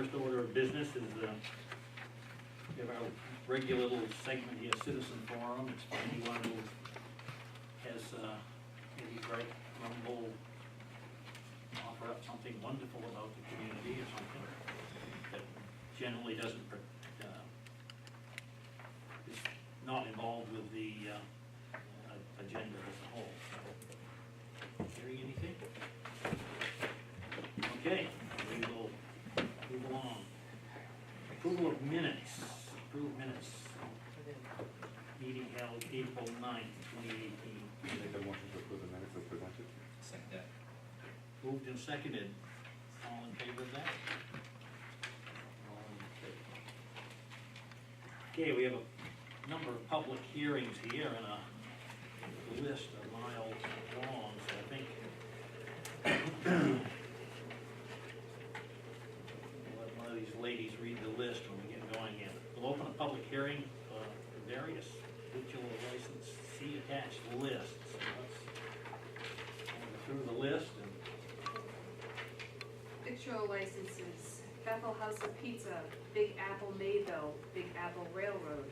first order of business is, we have our regular little segment here, citizen forum. It's for anyone who has, any great rumble, offer up something wonderful about the community or something that generally doesn't, is not involved with the, agenda as a whole. Hearing anything? Okay, we will move along. Approval of minutes, approved minutes. Meeting held April 9th, 2018. Make a motion to approve the minutes as presented. Second that. Moved and seconded. All in favor of that? All in favor. Okay, we have a number of public hearings here and a list a mile long, so I think we'll let one of these ladies read the list when we get going here. We'll open a public hearing for various ritual license, see attached list. So let's go through the list and Victual licenses, Bethel House of Pizza, Big Apple Mayville, Big Apple Railroad,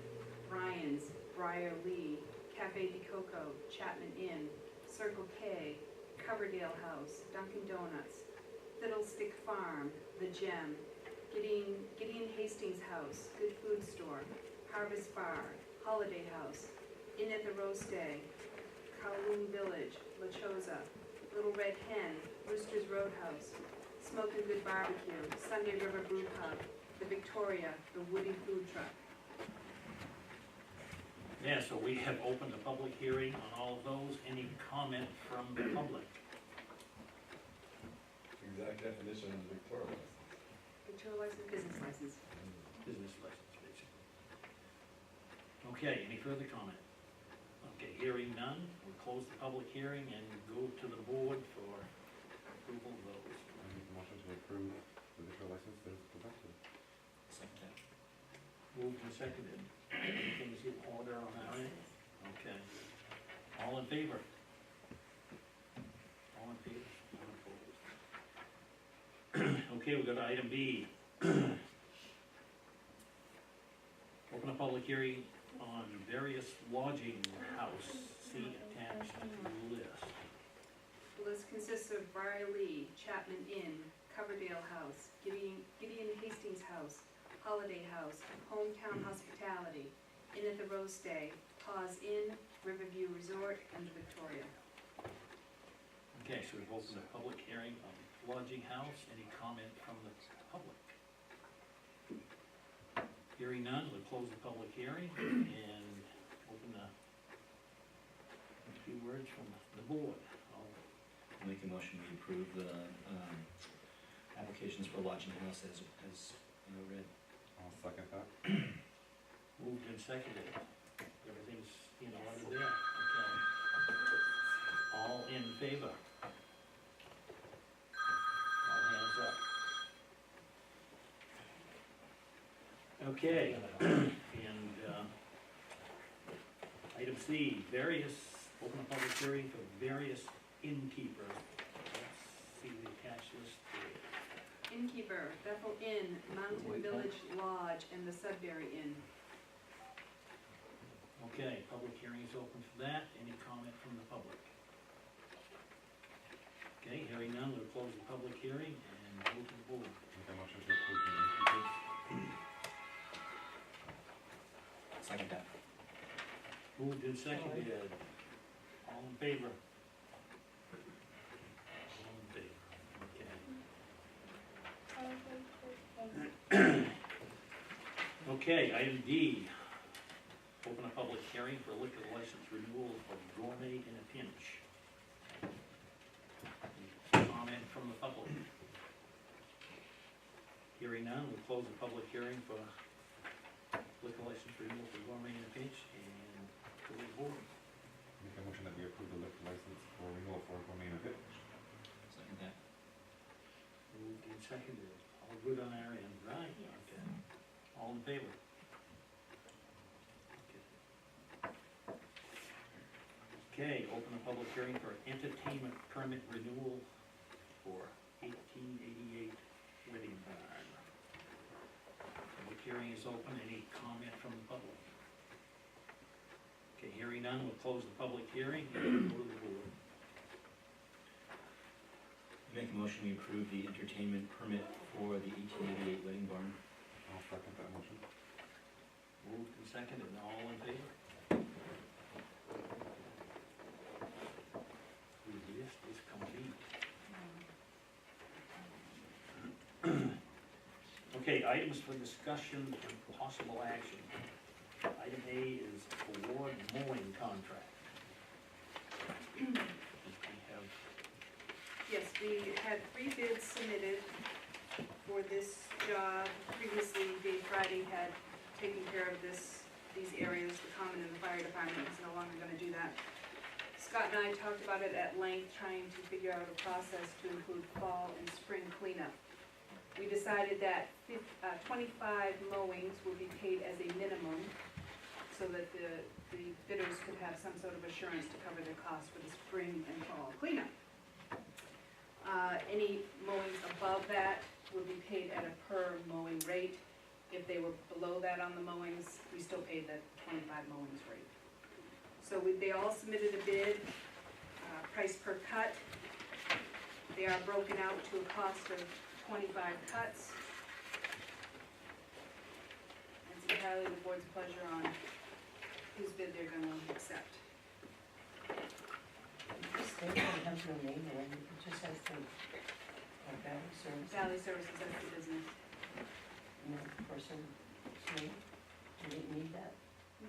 Ryan's, Briar Lee, Cafe de Coco, Chapman Inn, Circle K, Coverdale House, Dunkin' Donuts, Fiddlestick Farm, The Gem, Gideon Hastings House, Good Food Store, Harvest Bar, Holiday House, Inn at the Roast Day, Kowloon Village, La Chosa, Little Red Hen, Rooster's Roadhouse, Smokin' Good Barbecue, Sunday River Brew Pub, The Victoria, The Woody Food Truck. yeah, so we have opened a public hearing on all of those. Any comment from the public? Exact definition of Victoria license. Victual license, business license. Business license, basically. Okay, any further comment? Okay, hearing none, we'll close the public hearing and go to the board for approval of those. I make a motion to approve the liquor license as presented. Second that. Moved and seconded. Anything in order on that end? Okay. All in favor? All in favor? All opposed? Okay, we've got item B. Open a public hearing on various lodging house. See attached list. The list consists of Briar Lee, Chapman Inn, Coverdale House, Gideon Hastings House, Holiday House, Hometown Hospitality, Inn at the Roast Day, Pause Inn, Riverview Resort, and the Victoria. Okay, so we've opened a public hearing on lodging house. Any comment from the public? Hearing none, we'll close the public hearing and open a few words from the board. I'll make a motion to approve the applications for lodging house as read. I'll second that. Moved and seconded. Everything's in order there, okay. All in favor? All hands up. Okay, and, item C, open a public hearing for various innkeepers. Let's see the attached list there. Innkeeper, Bethel Inn, Mountain Village Lodge, and the Sudbury Inn. Okay, public hearing is open for that. Any comment from the public? Okay, hearing none, we'll close the public hearing and go to the board. Make a motion to approve the innkeepers. Second that. Moved and seconded. All in favor? All in favor, okay. Okay, item D. Open a public hearing for liquor license renewal for Gourmet in a Pinch. Comment from the public? Hearing none, we'll close the public hearing for liquor license renewal for Gourmet in a Pinch and to the board. Make a motion that we approve the liquor license for renewal for Gourmet in a Pinch. Second that. Moved and seconded. All good on our end, right? Okay. All in favor? Okay, open a public hearing for entertainment permit renewal for 1888 Wedding Barn. hearing is open. Any comment from the public? Okay, hearing none, we'll close the public hearing and go to the board. Make a motion, we approve the entertainment permit for the 1888 wedding barn. I'll second that motion. Moved and seconded, all in favor? We list is complete. Okay, items for discussion and possible action. Item A is award mowing contract. We have, Yes, we had 3 bids submitted for this job. Previously, Dave Friday had taken care of these areas, the common and the fire department is no longer gonna do that. Scott and I talked about it at length, trying to figure out a process to include fall and spring cleanup. We decided that 25 mowings will be paid as a minimum, so that the bidders could have some sort of assurance to cover their costs for the spring and fall cleanup. Any mowings above that will be paid at a per mowing rate. If they were below that on the mowings, we still paid the 25 mowings rate. So they all submitted a bid, price per cut. They are broken out to a cost of 25 cuts. It's entirely the board's pleasure on whose bid they're gonna accept. This thing has no name in it, it just has the Valley Service, Valley Services, that's the business. and the person's name. Do you need that? No,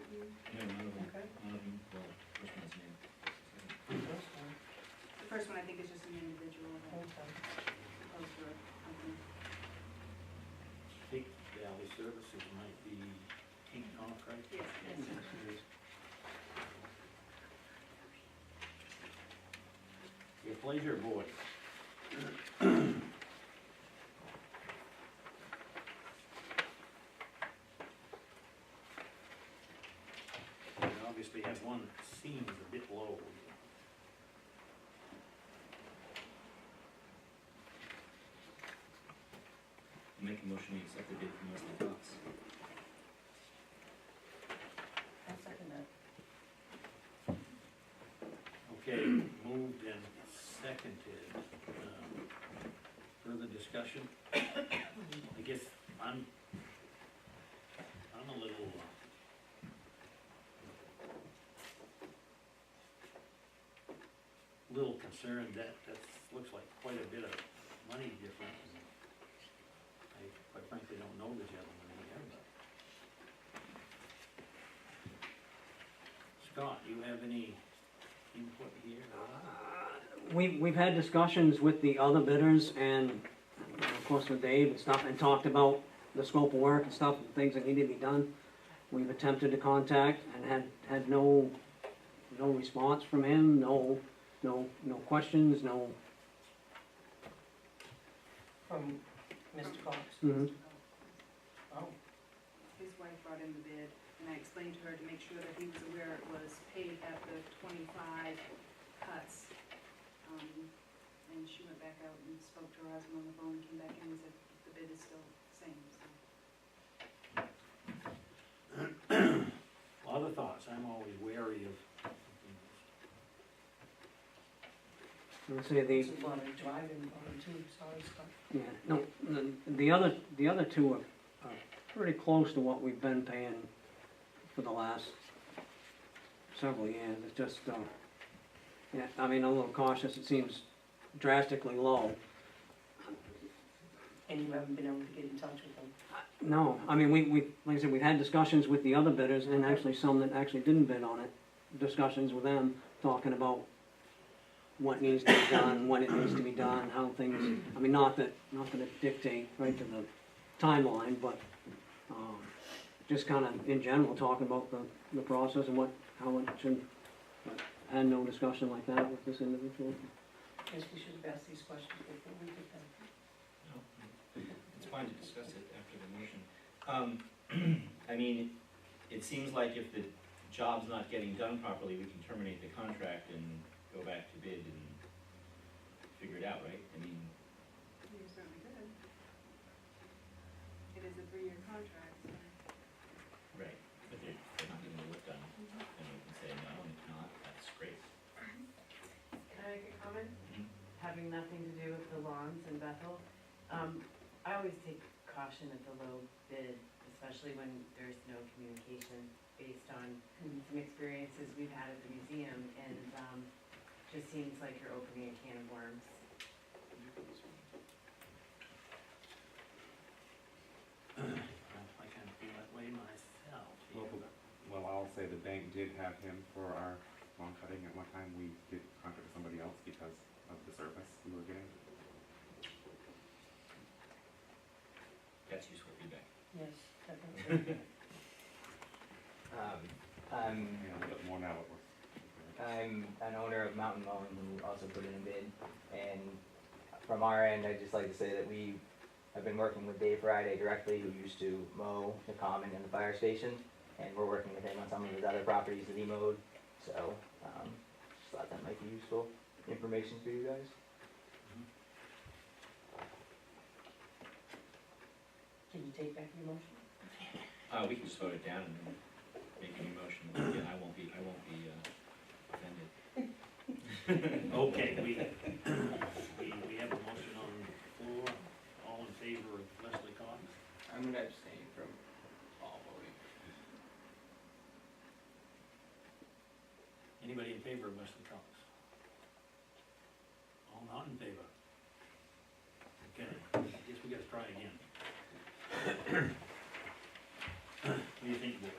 none of them, Okay. none of them, well, first one's name. The first one. The first one, I think, is just an individual as Okay. opposed to a company. I think Valley Services might be King Concrete. Yes, yes. Your pleasure, board. We obviously have one that seems a bit low. Make a motion, we accept the bid from Wesley Cox. I'll second that. Okay, moved and seconded. Further discussion? I guess I'm a little concerned that looks like quite a bit of money difference. I quite frankly don't know the gentleman here, but. Scott, you have any input here? We've had discussions with the other bidders and, of course, with Dave and stuff, and talked about the scope of work and stuff, and things that needed to be done. We've attempted to contact and had no response from him, no questions, no. From Mr. Cox. Mhm. Oh, His wife brought in the bid, and I explained to her to make sure that he was aware it was paid at the 25 cuts. And she went back out and spoke to her husband on the phone, and came back in and said the bid is still the same, so. Other thoughts? I'm always wary of. Let's say it's a lot of driving on too, sorry, Scott. yeah, no, the other two are pretty close to what we've been paying for the last several years. It's just, yeah, I mean, a little cautious. It seems drastically low. And you haven't been able to get in touch with them? No, I mean, we, like I said, we've had discussions with the other bidders, and actually some that actually didn't bid on it. Discussions with them, talking about what needs to be done, when it needs to be done, how things, I mean, not that it dictate right to the timeline, but, just kinda in general, talking about the process and how it should, but had no discussion like that with this individual. Guess we should have asked these questions before we did that. It's fine to discuss it after the motion. I mean, it seems like if the job's not getting done properly, we can terminate the contract and go back to bid and figure it out, right? I mean, You certainly could. It is a 3-year contract, so. Right, but they're not getting the work done, and we can say no, and if not, that's great. Can I make a comment? Mhm. Having nothing to do with the lawns in Bethel, I always take caution at the low bid, especially when there's no communication based on some experiences we've had at the museum, and, just seems like you're opening a can of worms. I kind of feel that way myself. Well, I'll say the bank did have him for our lawn cutting at one time. We did contact somebody else because of the service we were getting. That's useful feedback. Yes, definitely. And I'm, a little bit more now, but we're. I'm an owner of Mountain Mowing who also put in a bid, and from our end, I'd just like to say that we have been working with Dave Friday directly, who used to mow the common and the fire station, and we're working with him on some of his other properties that he mowed, so, just thought that might be useful information for you guys. Can you take back your motion? We can just vote it down and then make a new motion, again, I won't be offended. Okay, we have a motion on the floor, all in favor of Leslie Cox? I'm gonna abstain from all voting. Anybody in favor of Leslie Cox? All not in favor? Okay, I guess we gotta try again. What do you think, board?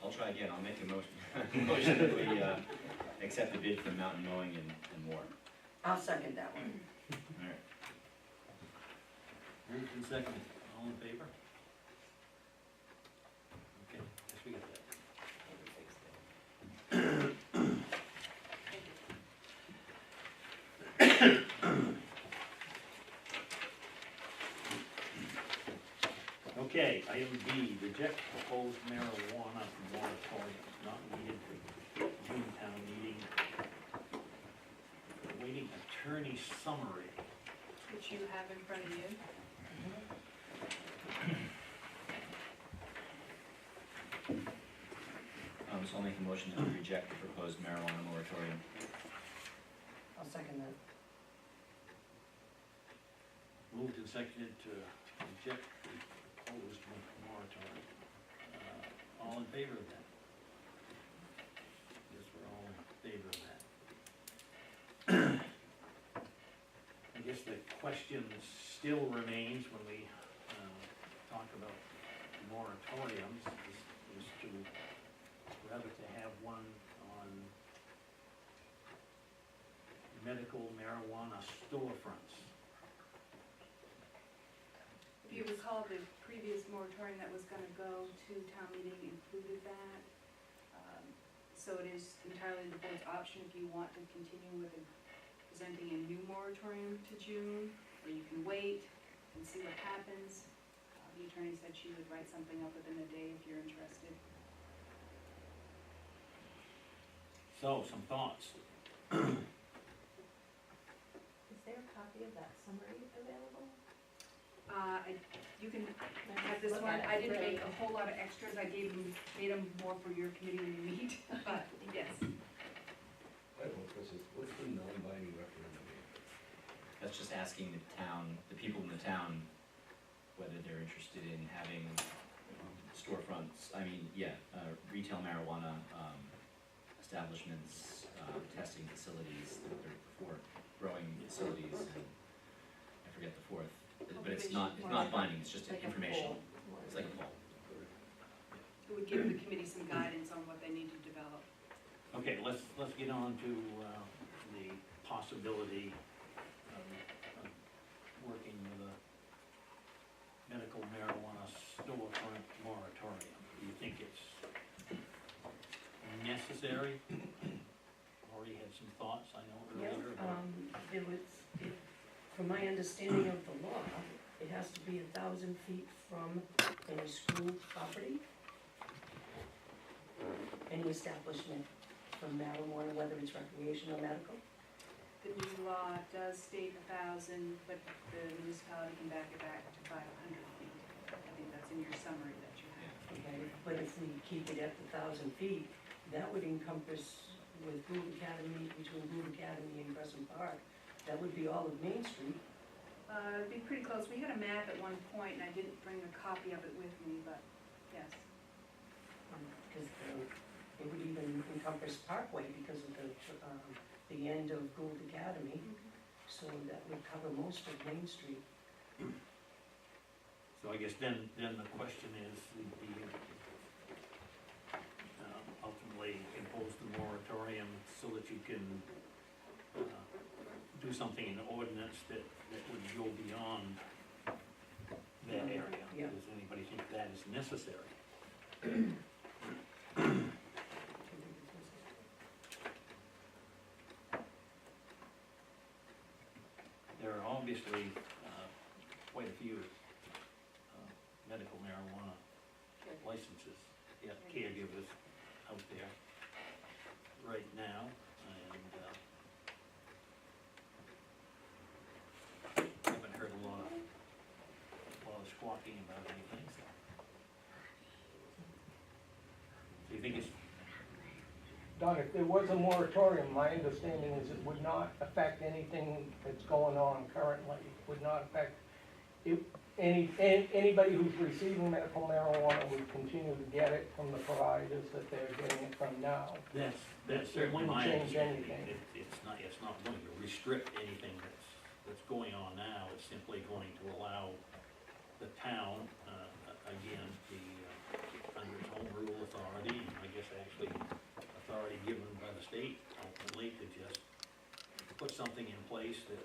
I'll try again, I'll make a motion that we, accept the bid from Mountain Mowing and more. I'll second that one. Alright, Moved and seconded, all in favor? Okay, guess we got that. Okay, item B, reject proposed marijuana moratorium not needed for June town meeting. Awaiting attorney summary. Which you have in front of you. so I'll make a motion to reject the proposed marijuana moratorium. I'll second that. Moved and seconded to reject the proposed moratorium. All in favor of that? Yes, we're all in favor of that. I guess the question still remains when we talk about moratoriums is to rather to have one on medical marijuana storefronts. If you recall, the previous moratorium that was gonna go to town meeting included that. So it is entirely the board's option if you want to continue with presenting a new moratorium to June, or you can wait and see what happens. The attorney said she would write something up within a day if you're interested. So, some thoughts. Is there a copy of that summary available? You can have this one, I didn't make a whole lot of extras, I made them more for your committee when you meet, but yes. I have one question, what's the non-binding referendum? That's just asking the people in the town, whether they're interested in having storefronts, retail marijuana, establishments, testing facilities, for growing facilities, and I forget the fourth. But it's not binding, it's just Like a informational. poll. It's like a poll. It would give the committee some guidance on what they need to develop. Okay, let's get on to the possibility of working with a medical marijuana storefront moratorium. Do you think it's necessary? Already had some thoughts, I know earlier. From my understanding of the law, it has to be 1,000 feet from any school property, any establishment from marijuana, whether it's recreational or medical. the new law does state 1,000, but the municipality can back it back to 500 feet. I think that's in your summary that you have. Okay, but if we keep it at 1,000 feet, that would encompass with Gould Academy, between Gould Academy and Crescent Park, that would be all of Main Street. It'd be pretty close. We had a map at one point, and I didn't bring a copy of it with me, but yes. Because it would even encompass Parkway because of the end of Gould Academy, so that would cover most of Main Street. So I guess then the question is, ultimately impose the moratorium so that you can do something in the ordinance that would go beyond that area. Yeah. Does anybody think that is necessary? There are obviously quite a few medical marijuana licenses, caregivers out there right now, and haven't heard a lot of squawking about anything, so. Do you think it's, Don, if there was a moratorium, my understanding is it would not affect anything that's going on currently. It would not affect, anybody who's receiving medical marijuana would continue to get it from the providers that they're getting it from now. that's certainly wouldn't my change understanding. anything. It's not going to restrict anything that's going on now. It's simply going to allow the town, again, under its own rule authority, and I guess actually authority given by the state ultimately, to just put something in place that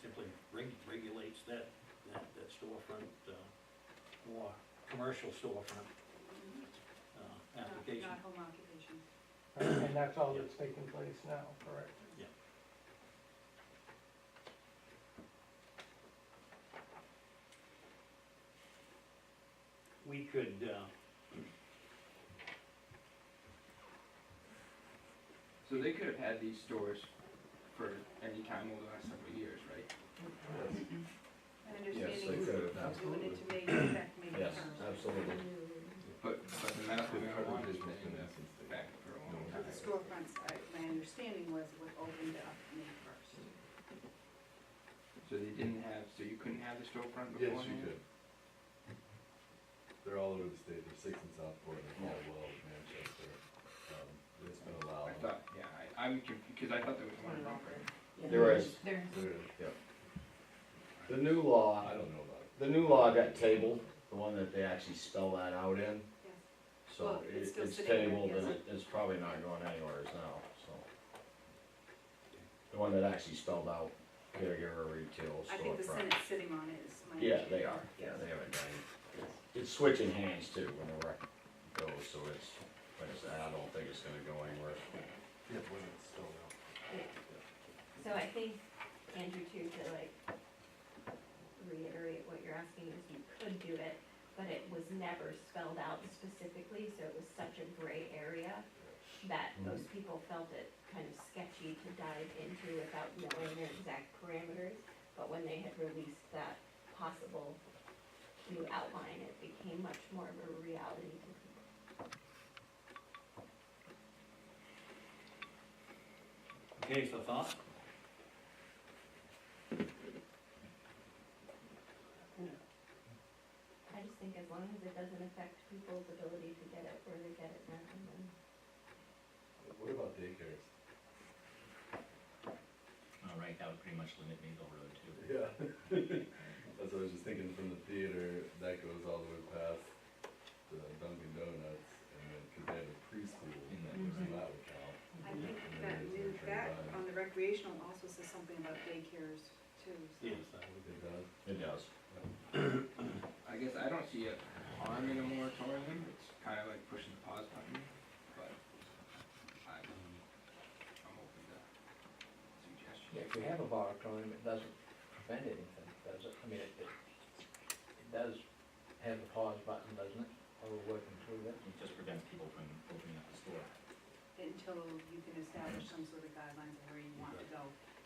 simply regulates that storefront, more commercial storefront application. Not home occupation. And that's all that's taking place now, correct? Yeah. We could, So they could have had these stores for any time over the last several years, right? My Yes, understanding they is could have, doing it absolutely. to make effect May Yes, 1st. absolutely. But the medical marijuana has In been essence, they- back for a long For time. the storefronts, my understanding was it would open up May 1st. So they didn't have, so you couldn't have the storefront Yes, beforehand? you could. They're all over the state, there's 6 in Southport, and Caldwell, Manchester, it's been I allowed. thought, yeah, I'm confused, because I thought there was one in Rockford. There is. There, Yep, The new law, I don't know about it. the new law got tabled, the one that they actually spell that out in. Yes. So Well, it's still it's sitting there, tabled and yes. it's probably not going anywhere now, so. The one that actually spelled out caregiver retail I think the storefront. Senate's sitting on it, is my Yeah, understanding. they are, yeah, they haven't done, it's switching hands too when the rec goes, so it's, like I said, I don't think it's gonna go anywhere. Yep, when it's still out. so I think, Andrew, too, to like reiterate what you're asking is you could do it, but it was never spelled out specifically, so it was such a gray area that those people felt it kind of sketchy to dive into without knowing their exact parameters. But when they had released that possible new outline, it became much more of a reality to people. okay, so thoughts? I just think as long as it doesn't affect people's ability to get it where they get it now, then. What about daycares? All right, that would pretty much limit Maple Road too. Yeah. That's what I was just thinking, from the theater, that goes all the way past the Dunkin' Donuts, and then, cause they have a preschool, In that so that would count. I think And then that there's new, no that train on the recreational also says something about daycares too. So. Yes, I would. It does. It does. I guess I don't see a harm in a moratorium, it's kind of like pushing the pause button, but I'm open to suggestions. Yeah, if we have a moratorium, it doesn't prevent anything, does it? I mean, it does have a pause button, doesn't it? While we're working through that. It just prevents people from opening up the store. Until until you can establish some sort of guidelines of where you want to go.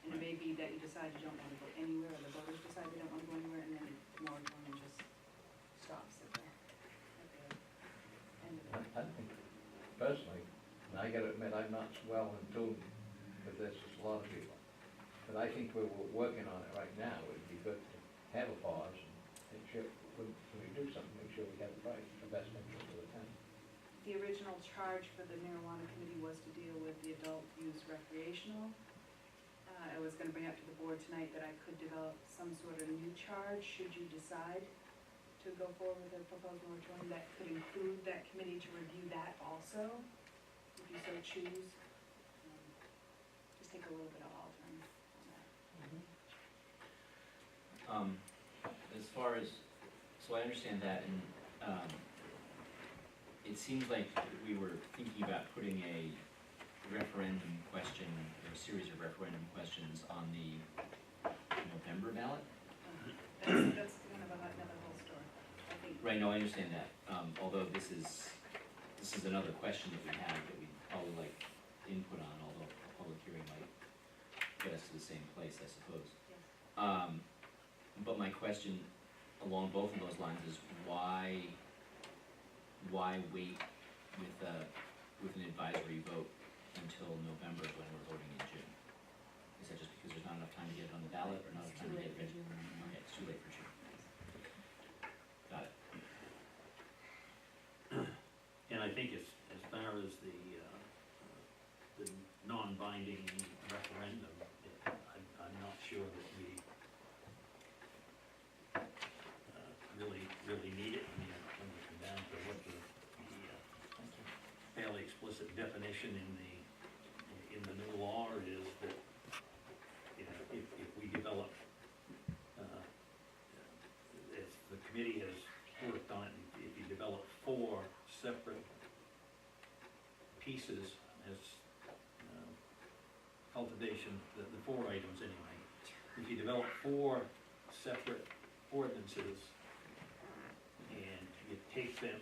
And it may be that you decide you don't wanna go anywhere, or the voters decide they don't wanna go anywhere, and then the moratorium just stops at the end of it. I think, personally, and I gotta admit, I'm not well in tune with this as a lot of people, but I think we're working on it right now. It'd be good to have a pause and make sure, when we do something, make sure we have it right, the best interest of the town. The original charge for the marijuana committee was to deal with the adult use recreational. I was gonna bring up to the board tonight that I could develop some sort of new charge, should you decide to go forward with a proposed moratorium, that could include that committee to review that also, if you so choose. Just take a little bit of altering on that. As far as, so I understand that, and, it seems like we were thinking about putting a referendum question, or a series of referendum questions on the November ballot? That's kind of another whole story, I think. Right, no, I understand that, although this is another question that we have that we'd probably like input on, although a public hearing might get us to the same place, I suppose. Yes. But my question along both of those lines is why wait with an advisory vote until November when we're voting in June? Is that just because there's not enough time to get it on the ballot, or not enough time to get it ready? Okay, it's too late for June. Got it. And I think as far as the non-binding referendum, I'm not sure that we really need it. I mean, when we come down to what the fairly explicit definition in the new law is, that, you know, if we develop, as the committee has worked on, if you develop 4 separate pieces as cultivation, the 4 items anyway, if you develop 4 separate ordinances and you take them,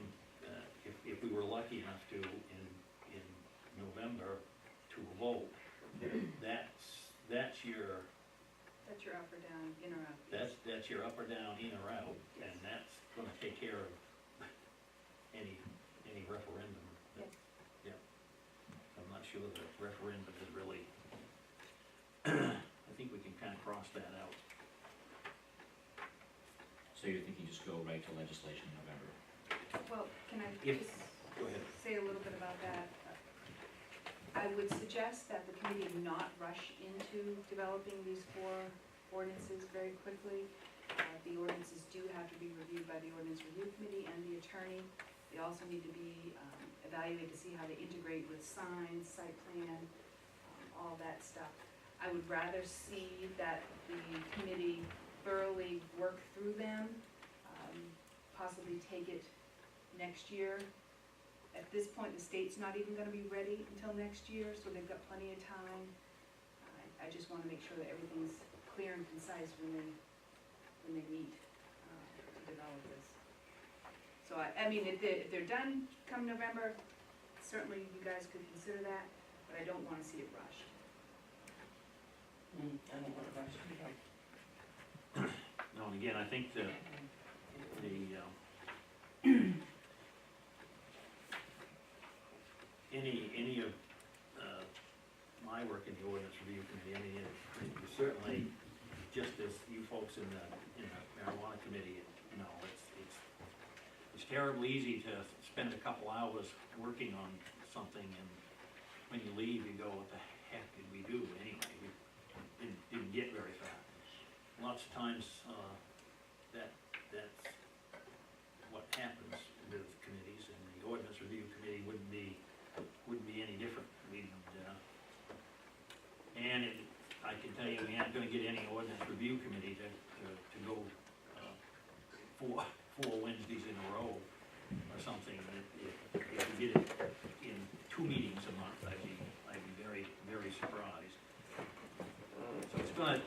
if we were lucky enough to in November to a vote, that's your That's your up or down, in or out. that's your up or down, in or out, and that's gonna take care of any referendum. Yes. Yeah. I'm not sure that referendum is really, I think we can kind of cross that out. So you're thinking just go right to legislation in November? Well, can I If- just Go ahead. say a little bit about that? I would suggest that the committee not rush into developing these 4 ordinances very quickly. The ordinances do have to be reviewed by the ordinance review committee and the attorney. They also need to be evaluated to see how they integrate with signs, site plan, all that stuff. I would rather see that the committee thoroughly work through them, possibly take it next year. At this point, the state's not even gonna be ready until next year, so they've got plenty of time. I just wanna make sure that everything's clear and concise when they meet to develop this. So I mean, if they're done come November, certainly you guys could consider that, but I don't wanna see it rushed. I don't want to rush it. No, and again, I think the any of my work in the ordinance review committee, I mean, certainly, just as you folks in the marijuana committee, you know, it's terribly easy to spend a couple hours working on something, and when you leave, you go, what the heck did we do anyway? We didn't get very far. Lots of times, that's what happens with committees, and the ordinance review committee wouldn't be any different. I can tell you, we aren't gonna get any ordinance review committee to go 4 Wednesdays in a row or something. If we did it in 2 meetings a month, I'd be very, very surprised. So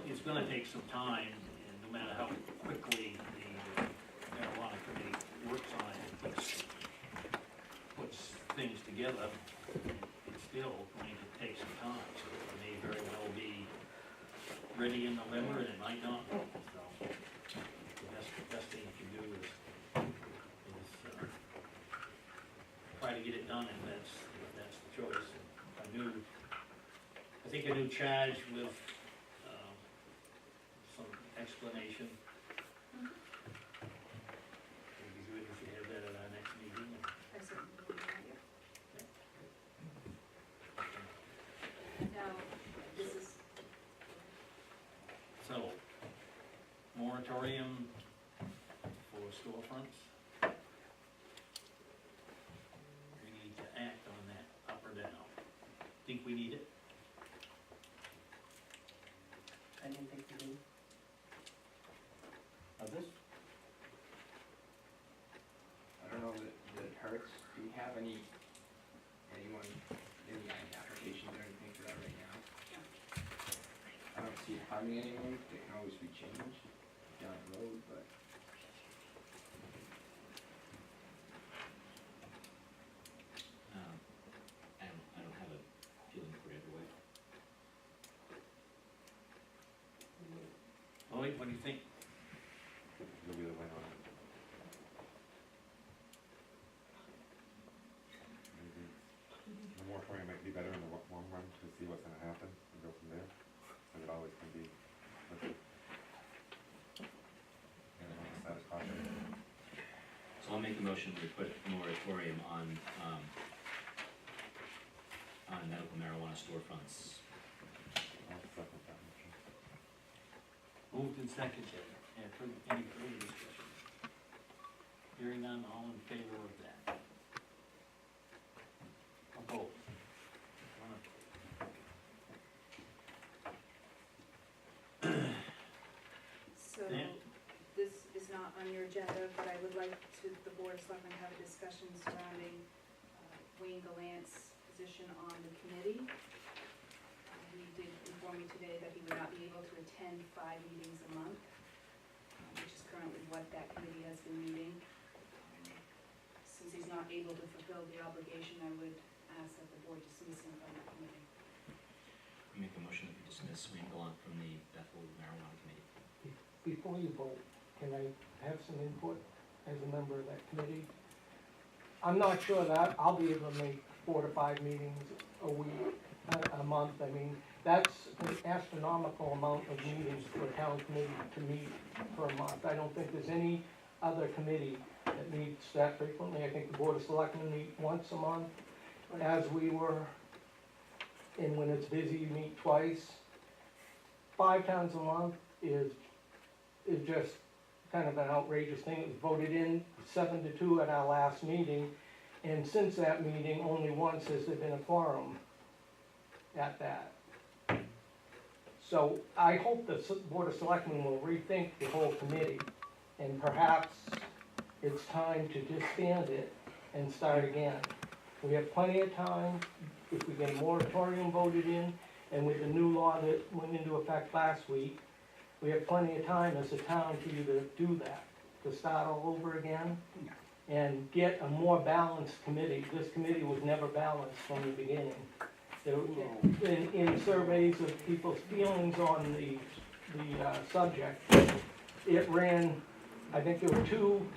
it's gonna take some time, and no matter how quickly the marijuana committee works on it and puts things together, it it's still going to take some time, so it may very well be ready in November and it might not, so the best thing you can do is try to get it done if that's the choice. I think a new charge with, some explanation. It'd be good if you have that at our next meeting. I certainly will do that, yeah. Now, this is, So, moratorium for storefronts. We need to act on that, up or down. Think we need it? I didn't think we did. Others? I don't know that it hurts. Do we have anyone, any applications or anything for that right now? I don't see it harming anyone. It can always be changed down the road, but. I don't have a feeling for it either way. Lloyd, what do you think? You'll be the winner on it. Maybe the moratorium might be better in the long run to see what's gonna happen and go from there, because it always can be. Status caution. So I'll make a motion to put a moratorium on medical marijuana storefronts. I'll second that motion. Moved and seconded. Any further discussion? Hearing none, all in favor of that? Opposed? so, Yeah. this is not on your agenda, but I would like the Board of Selectmen have a discussion surrounding Wayne Gallant's position on the committee. He did inform me today that he would not be able to attend 5 meetings a month, which is currently what that committee has been meeting. Since he's not able to fulfill the obligation, I would ask that the board dismiss him from that committee. I make a motion to dismiss Wayne Gallant from the Bethel marijuana committee. Before you vote, can I have some input as a member of that committee? I'm not sure that I'll be able to make 4 to 5 meetings a week, a month. I mean, that's an astronomical amount of meetings for a town committee to meet per month. I don't think there's any other committee that meets that frequently. I think the Board of Selectmen meet once a month, as we were, and when it's busy, you meet twice. 5 times a month is just kind of an outrageous thing. It was voted in 7-2 at our last meeting, and since that meeting, only once has there been a quorum at that. So I hope the Board of Selectmen will rethink the whole committee, and perhaps it's time to disband it and start again. We have plenty of time, if we get a moratorium voted in, and with the new law that went into effect last week, we have plenty of time as a town to either do that, to start all over again, and get a more balanced committee. This committee was never balanced from the beginning. In surveys of people's feelings on the subject, it ran, I think there were 2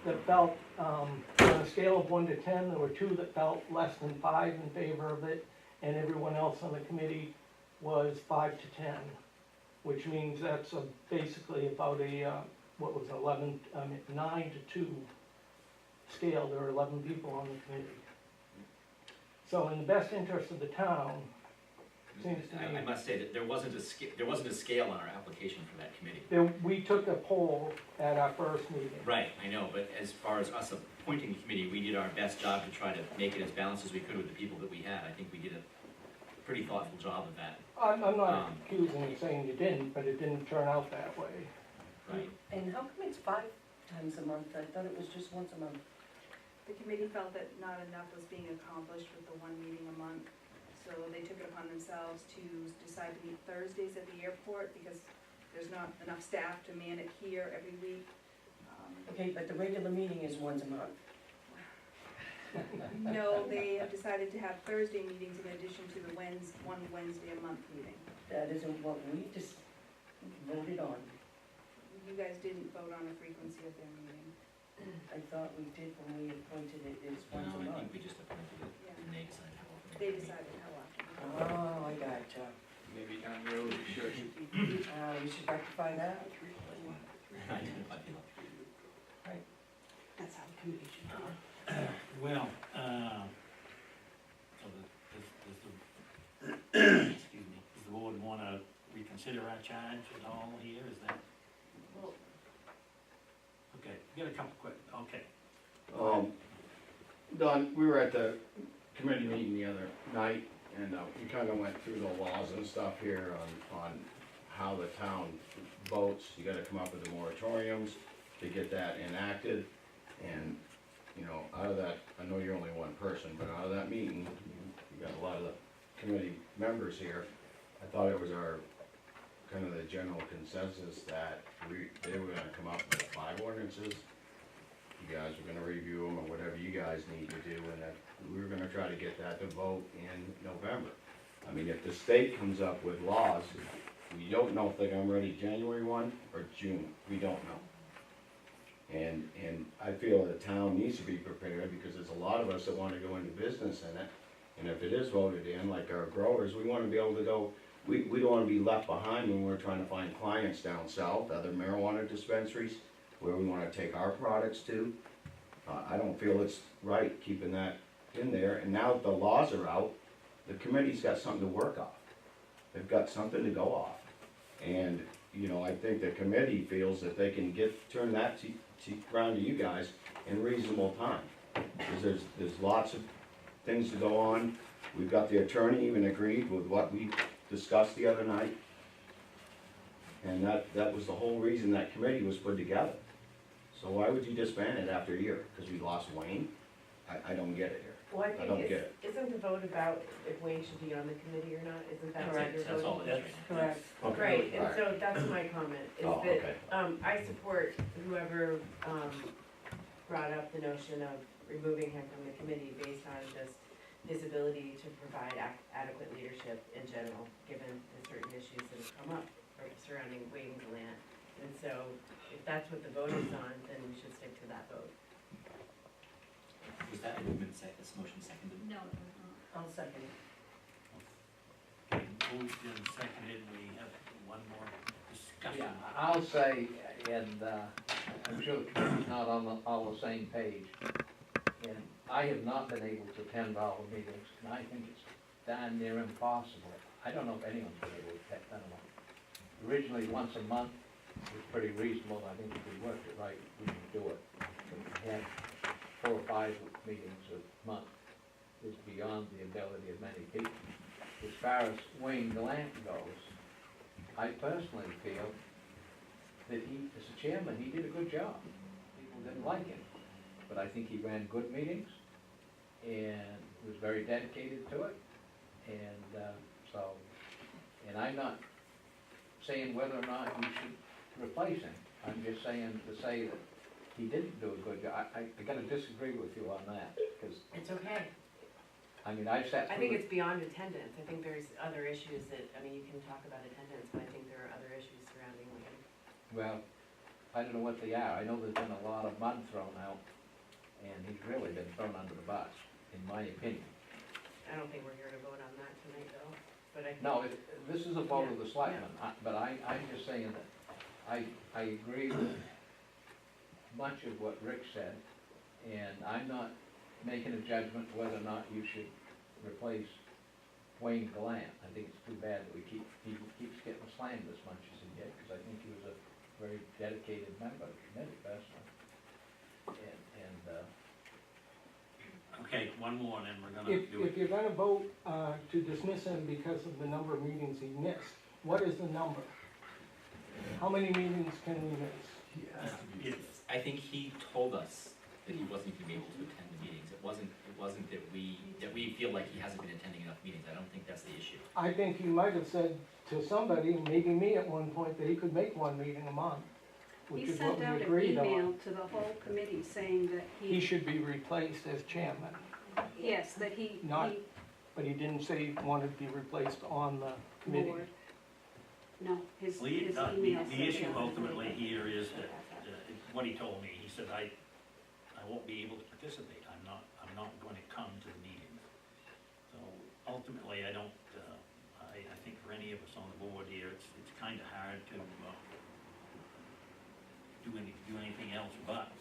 that felt, on a scale of 1 to 10, there were 2 that felt less than 5 in favor of it, and everyone else on the committee was 5 to 10, which means that's basically about a, 9 to 2 scale. There were 11 people on the committee. So in the best interest of the town, seems to me. I must say that there wasn't a scale on our application for that committee. We took a poll at our first meeting. Right, I know, but as far as us appointing the committee, we did our best job to try to make it as balanced as we could with the people that we had. I think we did a pretty thoughtful job of that. I'm not accusing you saying you didn't, but it didn't turn out that way. Right. And how come it's 5 times a month? I thought it was just once a month. The committee felt that not enough was being accomplished with the 1 meeting a month, so they took it upon themselves to decide to meet Thursdays at the airport, because there's not enough staff to man it here every week. Okay, but the regular meeting is once a month. No, they have decided to have Thursday meetings in addition to the one Wednesday a month meeting. That isn't what we just voted on. You guys didn't vote on the frequency of their meeting. I thought we did when we appointed it as once a No, I month. think we just appointed it, Yeah. and they decided how often. They decided how often. Oh, I gotcha. Maybe down the road we should. We should rectify that. Identify people. That's how the committee should do it. Well, so excuse me, does the board wanna reconsider our charge at all here, is that? Well, Okay, we got a couple quick, okay. Don, we were at the committee meeting the other night, and we kinda went through the laws and stuff here on how the town votes. You gotta come up with the moratoriums to get that enacted, and, you know, out of that, I know you're only one person, but out of that meeting, you got a lot of the committee members here. I thought it was our, kind of the general consensus that they were gonna come up with 5 ordinances. You guys were gonna review them, or whatever you guys need to do, and that we were gonna try to get that to vote in November. I mean, if the state comes up with laws, we don't know if they're gonna be ready January 1 or June, we don't know. And I feel the town needs to be prepared, because there's a lot of us that wanna go into business in it. And if it is voted in, like our growers, we wanna be able to go, we don't wanna be left behind when we're trying to find clients down south, other marijuana dispensaries, where we wanna take our products to. I don't feel it's right keeping that in there, and now that the laws are out, the committee's got something to work off. They've got something to go off. And, you know, I think the committee feels that they can turn that around to you guys in reasonable time. Because there's lots of things to go on. We've got the attorney even agreed with what we discussed the other night. And that was the whole reason that committee was put together. So why would you disband it after a year? Because we lost Wayne? I don't get it here. Well, I I don't think get isn't the vote about if Wayne should be on the committee or not, isn't that what you're That's all voting? it is right now. Correct. Okay. Right, and Alright. so that's my comment, is Oh, that, okay. I support whoever, brought up the notion of removing him from the committee based on just his ability to provide adequate leadership in general, given the certain issues that have come up surrounding Wayne's land. And so, if that's what the vote is on, then we should stick to that vote. Was that movement this motion seconded? no, it was not. I'll second it. Moved and seconded, we have one more discussion. Yeah, I'll say, and I'm sure the committee's not on all the same page, and I have not been able to attend all the meetings, and I think it's damn near impossible. I don't know if anyone's been able to attend them. Originally, once a month was pretty reasonable. I think if we worked it right, we can do it. But we had 4 or 5 meetings a month is beyond the ability of many people. As far as Wayne Glant goes, I personally feel that he, as a chairman, he did a good job. People didn't like him, but I think he ran good meetings and was very dedicated to it. And and I'm not saying whether or not you should replace him. I'm just saying to say that he didn't do a good job. I gotta disagree with you on that, because, It's okay. I mean, I've sat I through think the- it's beyond attendance. I think there's other issues that, I mean, you can talk about attendance, but I think there are other issues surrounding Wayne. well, I don't know what they are. I know there's been a lot of mud thrown out, and he's really been thrown under the bus, in my opinion. I don't think we're here to vote on that tonight, though, but I. No, this is a vote of the selectmen, but I'm just saying that I agree with much of what Rick said, and I'm not making a judgment whether or not you should replace Wayne Glant. I think it's too bad that he keeps getting slammed as much as he did, because I think he was a very dedicated member of the committee personally. Okay, one more, and then we're gonna If, do it. if you're gonna vote, to dismiss him because of the number of meetings he missed, what is the number? How many meetings can we miss? Yes. I think he told us that he wasn't gonna be able to attend the meetings. It wasn't that we feel like he hasn't been attending enough meetings. I don't think that's the issue. I think he might have said to somebody, maybe me at one point, that he could make one meeting a month. which He is what sent we out an agreed email on. to the whole committee saying that He should be replaced as chairman, yes, that he Not- but he didn't say he wanted to be replaced on the committee. board. No, his Well, email said. the issue that. ultimately here is that, what he told me, he said, I won't be able to participate, I'm not going to come to the meetings. So ultimately, I don't, I think for any of us on the board here, it's kinda hard to, do anything else but,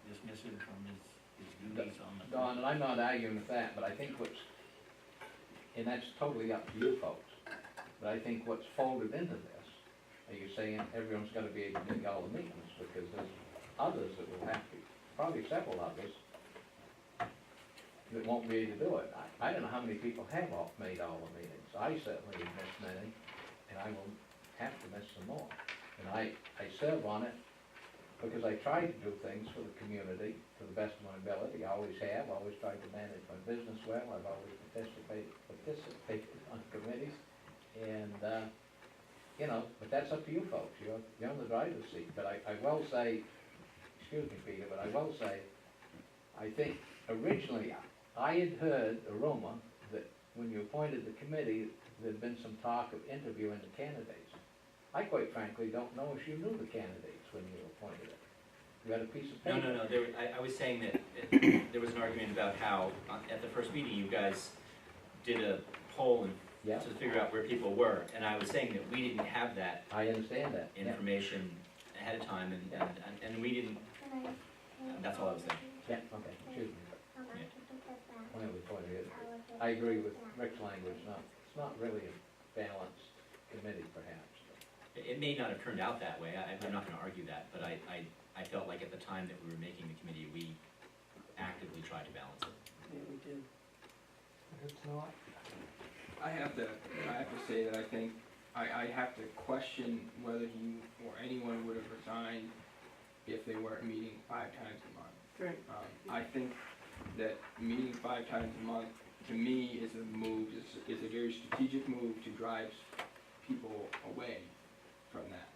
dismiss him from his duties on the. Don, and I'm not arguing with that, but I think what's, and that's totally up to you folks, but I think what's folded into this, are you saying everyone's gotta be able to make all the meetings, because there's others that will have to, probably several others, that won't be able to do it. I don't know how many people have made all the meetings, I certainly have missed many, and I will have to miss some more. And I serve on it because I try to do things for the community to the best of my ability, I always have, always tried to manage my business well, I've always participated on committees, and, you know, but that's up to you folks, you're on the driver's seat, but I will say, excuse me, Peter, but I will say, I think originally, I had heard a rumor that when you appointed the committee, there'd been some talk of interviewing the candidates. I quite frankly don't know if you knew the candidates when you appointed it. You had a piece of paper. No, I was saying that there was an argument about how, at the first meeting, you guys did a poll Yeah, to figure out where people were, and I was saying that we didn't have that I understand that. Yeah. information ahead of time, and we didn't, that's all I was saying. Yeah, okay, excuse me. One other point is, I agree with Rick's language, it's not really a balanced committee perhaps. It may not have turned out that way, I'm not gonna argue that, but I felt like at the time that we were making the committee, we actively tried to balance it. Yeah, we do. But it's not. I have to say that I think, I have to question whether he or anyone would have resigned if they weren't meeting 5 times a month. Right. I think that meeting 5 times a month, to me, is a move, is a very strategic move to drive people away from that.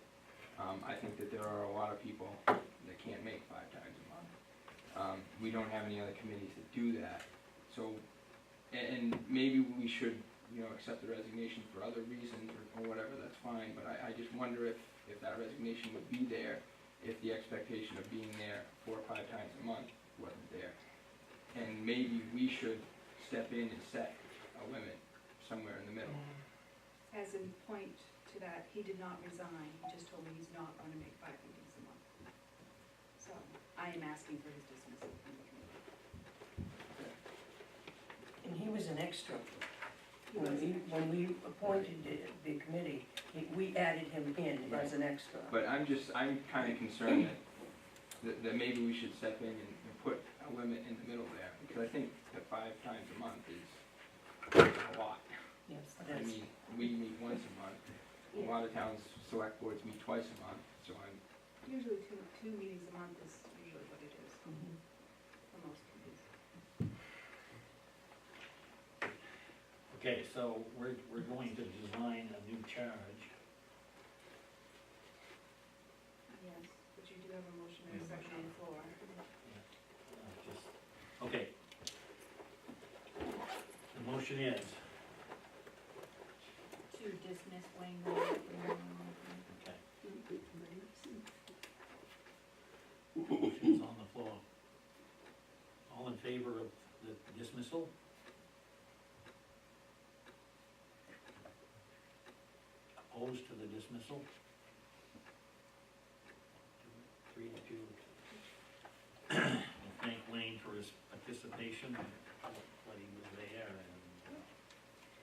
I think that there are a lot of people that can't make 5 times a month. We don't have any other committees that do that. So, and maybe we should, accept the resignation for other reasons or whatever, that's fine, but I just wonder if that resignation would be there if the expectation of being there 4 or 5 times a month wasn't there. And maybe we should step in and set a limit somewhere in the middle. As in point to that, he did not resign, he just told me he's not gonna make 5 meetings a month. So, I am asking for his dismissal from the committee. And he was an extra. He was an extra. When we appointed the committee, we added him in as an extra. But I'm kinda concerned that maybe we should step in and put a limit in the middle there, because I think that 5 times a month is a lot. Yes, I that's, mean, we meet once a month, a lot of towns, select boards meet twice a month, so I'm, Usually two meetings a month is usually what it is mhm. for most committees. Okay, so we're going to design a new charge. Yes, but you do have a motion and a second on the floor. Okay. The motion is, To dismiss Wayne Miller from okay, motion's on the floor. All in favor of the dismissal? Opposed to the dismissal? 3 to 2. We'll thank Wayne for his participation, when he was there, and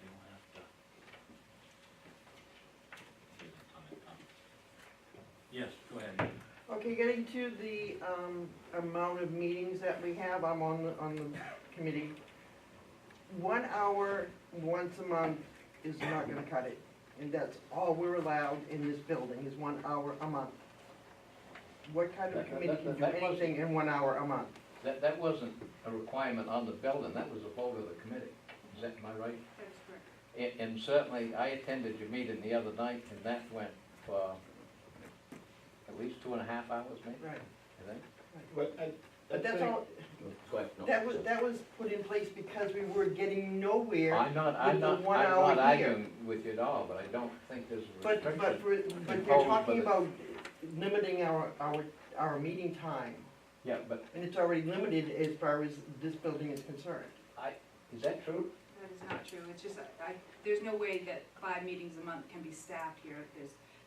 we'll have to. Yes, go ahead. Okay, getting to the amount of meetings that we have, I'm on the committee. 1 hour once a month is not gonna cut it, and that's all we're allowed in this building, is 1 hour a month. What kind of That- committee that- can do that wasn't- anything in 1 hour a month? That wasn't a requirement on the building, that was a vote of the committee, am I right? That's correct. And certainly, I attended your meeting the other night, and that went for at at least 2.5 hours maybe, Right. I think. But that's all, Go ahead, no. that was put in place because we were getting nowhere. I'm with I'm the not 1 hour here. arguing with you at all, but I don't think there's a But restriction. they're imposed by talking the- about limiting our meeting time, Yeah, but and it's already limited as far as this building is concerned. is that true? That is not true, it's just, there's no way that 5 meetings a month can be staffed here,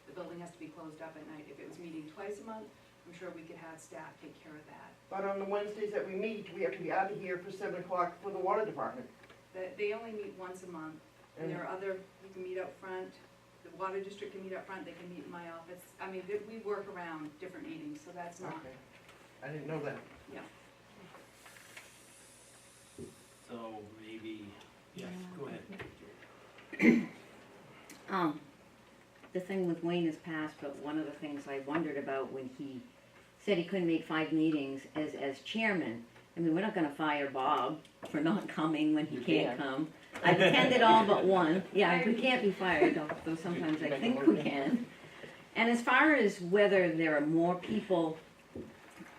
the building has to be closed up at night. If it was meeting twice a month, I'm sure we could have staff take care of that. But on the Wednesdays that we meet, we have to be out of here for 7 o'clock for the water department. They only meet once a month, and there are other, you can meet out front, the water district can meet out front, they can meet in my office. I mean, we work around different meetings, so that's not, Okay. I didn't know that. yeah. So maybe, yes, go ahead. The thing with Wayne is passed, but one of the things I wondered about when he said he couldn't make 5 meetings as chairman, I mean, we're not gonna fire Bob for not coming when he You can't can. come. I've attended all but one, yeah, we can't be fired, though sometimes I think we can. And as far as whether there are more people,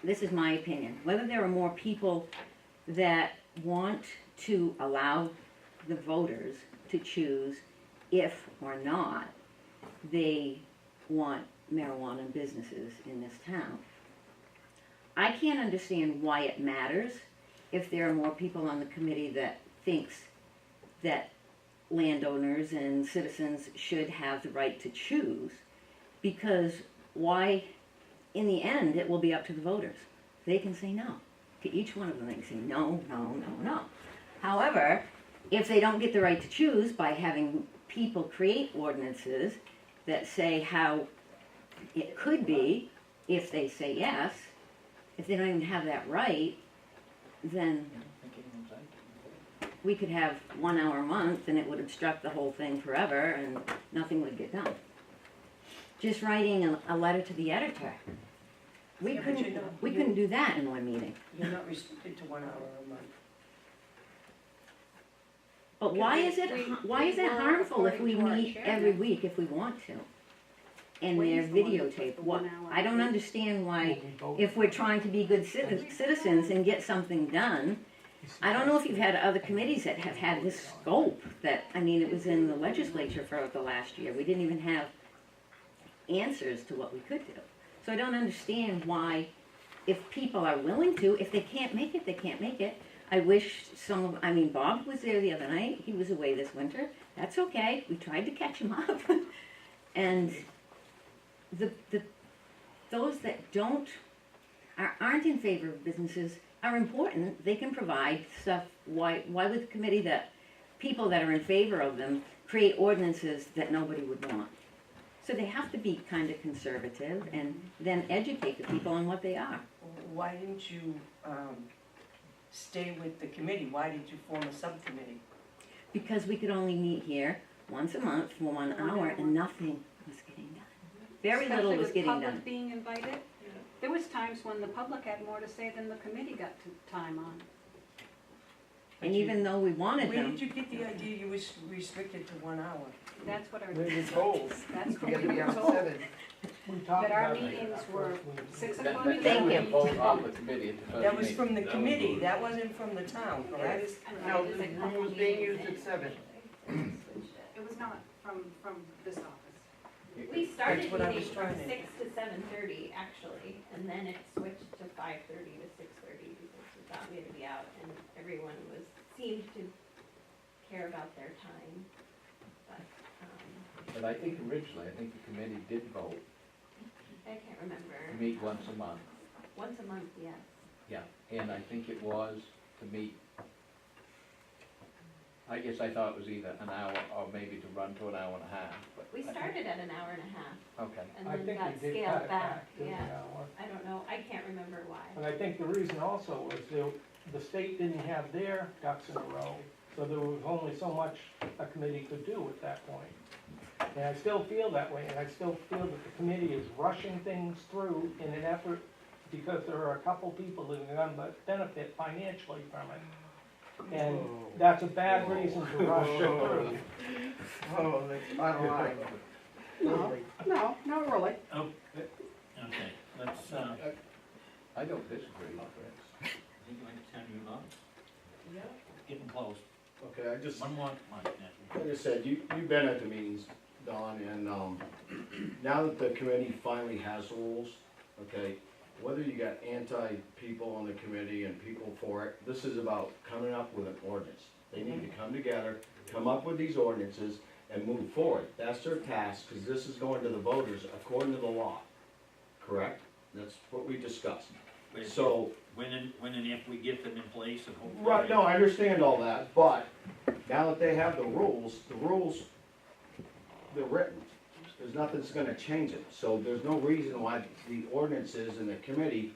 this is my opinion, whether there are more people that want to allow the voters to choose if or not they want marijuana businesses in this town. I can't understand why it matters if there are more people on the committee that thinks that landowners and citizens should have the right to choose, because why, in the end, it will be up to the voters. They can say no. To each one of them, they can say no, no, no, no. However, if they don't get the right to choose by having people create ordinances that say how it could be if they say yes, if they don't even have that right, then we could have 1 hour a month and it would obstruct the whole thing forever and nothing would get done. Just writing a letter to the editor. We Yeah, but couldn't do that in one meeting. You're not restricted to 1 hour a month. But why is it we were harmful if we according to our meet chairman. every week if we want to? And they're Wayne's the one who put videotaped. the What, 1 hour I don't in. understand why, We vote. if we're trying to be good citizens and get something done, I don't know if you've had other committees that have had this scope that, I mean, it was in the legislature for the last year. We didn't even have answers to what we could do. So I don't understand why, if people are willing to, if they can't make it, they can't make it. I wish Bob was there the other night. He was away this winter. That's okay. We tried to catch him up. And those that aren't in favor of businesses are important. They can provide stuff. Why would the committee that people that are in favor of them create ordinances that nobody would want? So they have to be kind of conservative and then educate the people on what they are. Why didn't you stay with the committee? Why did you form a subcommittee? Because we could only meet here once a month for 1 hour and nothing was getting done. Very little was getting Especially with done. public being invited. There was times when the public had more to say than the committee got time on. And even though we wanted Where them, did you get the idea you was restricted to 1 hour? That's what our, We were told. that's We what gotta we be were out at told. 7. We talked But our about it meetings at were first meeting. 6 That o'clock. was Thank you. imposed off the committee at the first That was meeting. from the That was committee, voted. that wasn't from the town, correct? No, the room was being used at 7. It was not from this office. We started That's what I was meeting from trying to- 6 to 7:30 actually, and then it switched to 5:30 to 6:30 because we thought we had to be out and everyone seemed to care about their time. But I think originally, I think the committee did vote I can't remember. to meet once a month. Once a month, yes. Yeah, and I think it was to meet, I guess I thought it was either an hour or maybe to run to an hour and a half, but, We started at an hour and a half okay. and I then think got we did cut scaled it back, back to an yeah. hour. I don't know, I can't remember why. And I think the reason also was the state didn't have their ducks in a row, so there was only so much a committee could do at that point. And I still feel that way, and I still feel that the committee is rushing things through in an effort, because there are a couple people that are gonna benefit financially from it. And that's a bad reason to rush it through. Oh, that's bottom line. No, not really. Oh, okay. let's, I don't disagree. I think you might have time to move on. getting close. Okay, I just, One more month, Nancy. like I said, you've been at the meetings, Don, and, now that the committee finally has rules, okay, whether you got anti-people on the committee and people for it, this is about coming up with an ordinance. They need to come together, come up with these ordinances, and move forward. That's their task, because this is going to the voters according to the law, correct? That's what we discussed. But So, when and if we get them in place and hopefully. right, no, I understand all that, but now that they have the rules, they're written. There's nothing that's gonna change it, so there's no reason why the ordinances and the committee,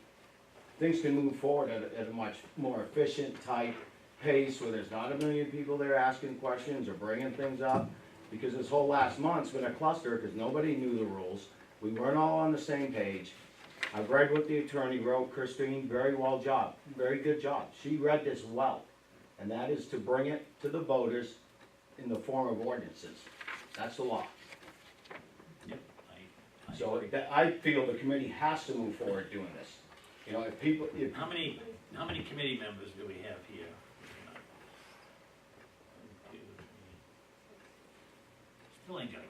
things can move forward at a much more efficient, tight pace, where there's not a million people there asking questions or bringing things up, because this whole last month's been a cluster, because nobody knew the rules, we weren't all on the same page. I've read what the attorney wrote, Christine, very good job, she read this well, and that is to bring it to the voters in the form of ordinances, that's the law. Yep, I So agree. I feel the committee has to move forward doing this. You know, if people, How many committee members do we have here? Still ain't got a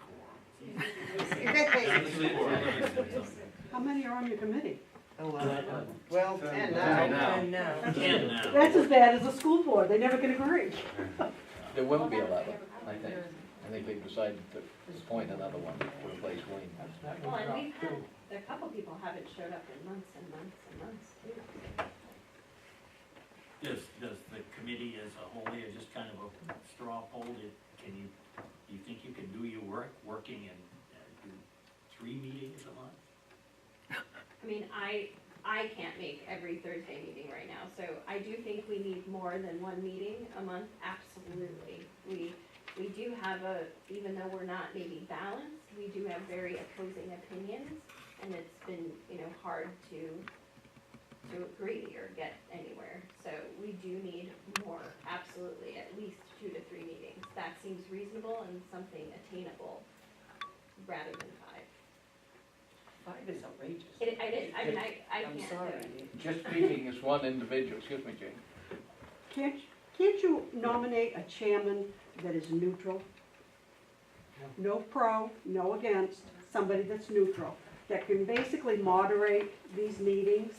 quorum. How many are on your committee? 11. Well, 10 10 now. now. 10 now. 10 now. That's as bad as the school board, they never can agree. There will be 11, I think. I think they've decided to appoint another one to replace Wayne. Well, and we've had, a couple people haven't showed up in months and months and months too. Does the committee as a whole here just kind of a straw poll, do you think you can do your working and do 3 meetings a month? I mean, I can't make every Thursday meeting right now, so I do think we need more than one meeting a month, absolutely. We do have even though we're not maybe balanced, we do have very opposing opinions, and it's been, hard to agree or get anywhere. So we do need more, absolutely, at least 2 to 3 meetings. That seems reasonable and something attainable rather than 5. 5 is outrageous. I I'm can't sorry. do it. Just speaking as one individual, excuse me, Jane. Can't you nominate a chairman that is neutral? No pro, no against, somebody that's neutral, that can basically moderate these meetings?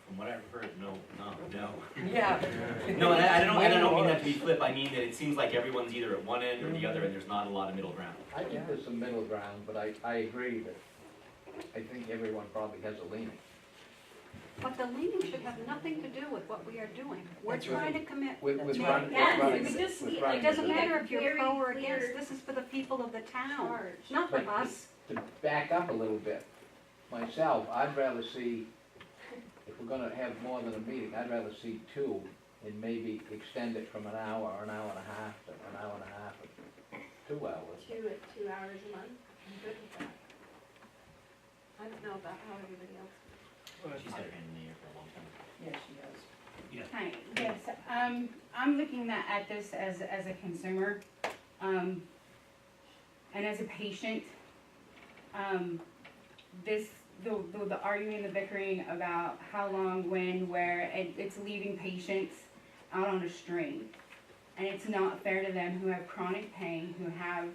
From what I've heard, no. Yeah. No, and I don't mean that to be flip, I mean that it seems like everyone's either at one end or the other, and there's not a lot of middle ground. I think there's some middle ground, but I agree that I think everyone probably has a leaning. But the leaning should have nothing to do with what we are doing. We're That's trying right. to commit. With to running, it. Yes, running, we just with need- running It doesn't the- matter if you're Very pro or clear- against, this is for the people of the town, Charge. not for But us. To back up a little bit, myself, I'd rather see, if we're gonna have more than a meeting, I'd rather see 2 and maybe extend it from an hour or an hour and a half to an hour and a half or 2 hours. 2 hours a month, I'm good with that. I don't know about how everybody else. She's had her hand in the air for a long time. Yes, she does. Hi, yes, I'm looking at this as a consumer, and as a patient. The arguing, the bickering about how long, when, where, it's leaving patients out on a string. And it's not fair to them who have chronic pain, who have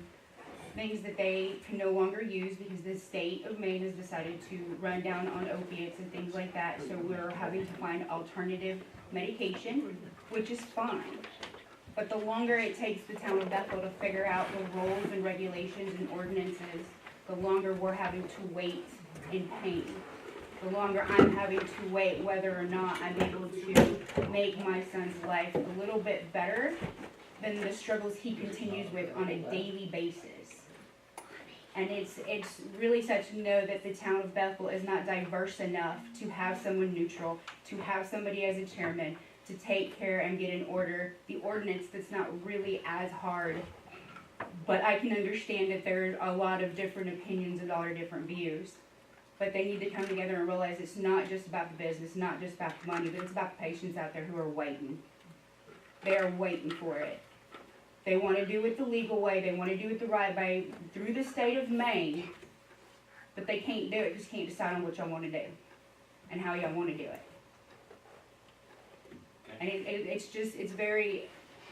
things that they can no longer use because the state of Maine has decided to run down on opiates and things like that, so we're having to find alternative medication, which is fine. But the longer it takes the town of Bethel to figure out the rules and regulations and ordinances, the longer we're having to wait in pain. The longer I'm having to wait whether or not I'm able to make my son's life a little bit better than the struggles he continues with on a daily basis. And it's really sad to know that the town of Bethel is not diverse enough to have someone neutral, to have somebody as a chairman, to take care and get in order the ordinance that's not really as hard. But I can understand that there's a lot of different opinions and a lot of different views. But they need to come together and realize it's not just about the business, not just about the money, but it's about the patients out there who are waiting. They are waiting for it. They want to do it the legal way, they want to do it the right way, through the state of Maine. but they can't do it, just can't decide on what y'all wanna do, and how y'all wanna do it. And it's just, it's very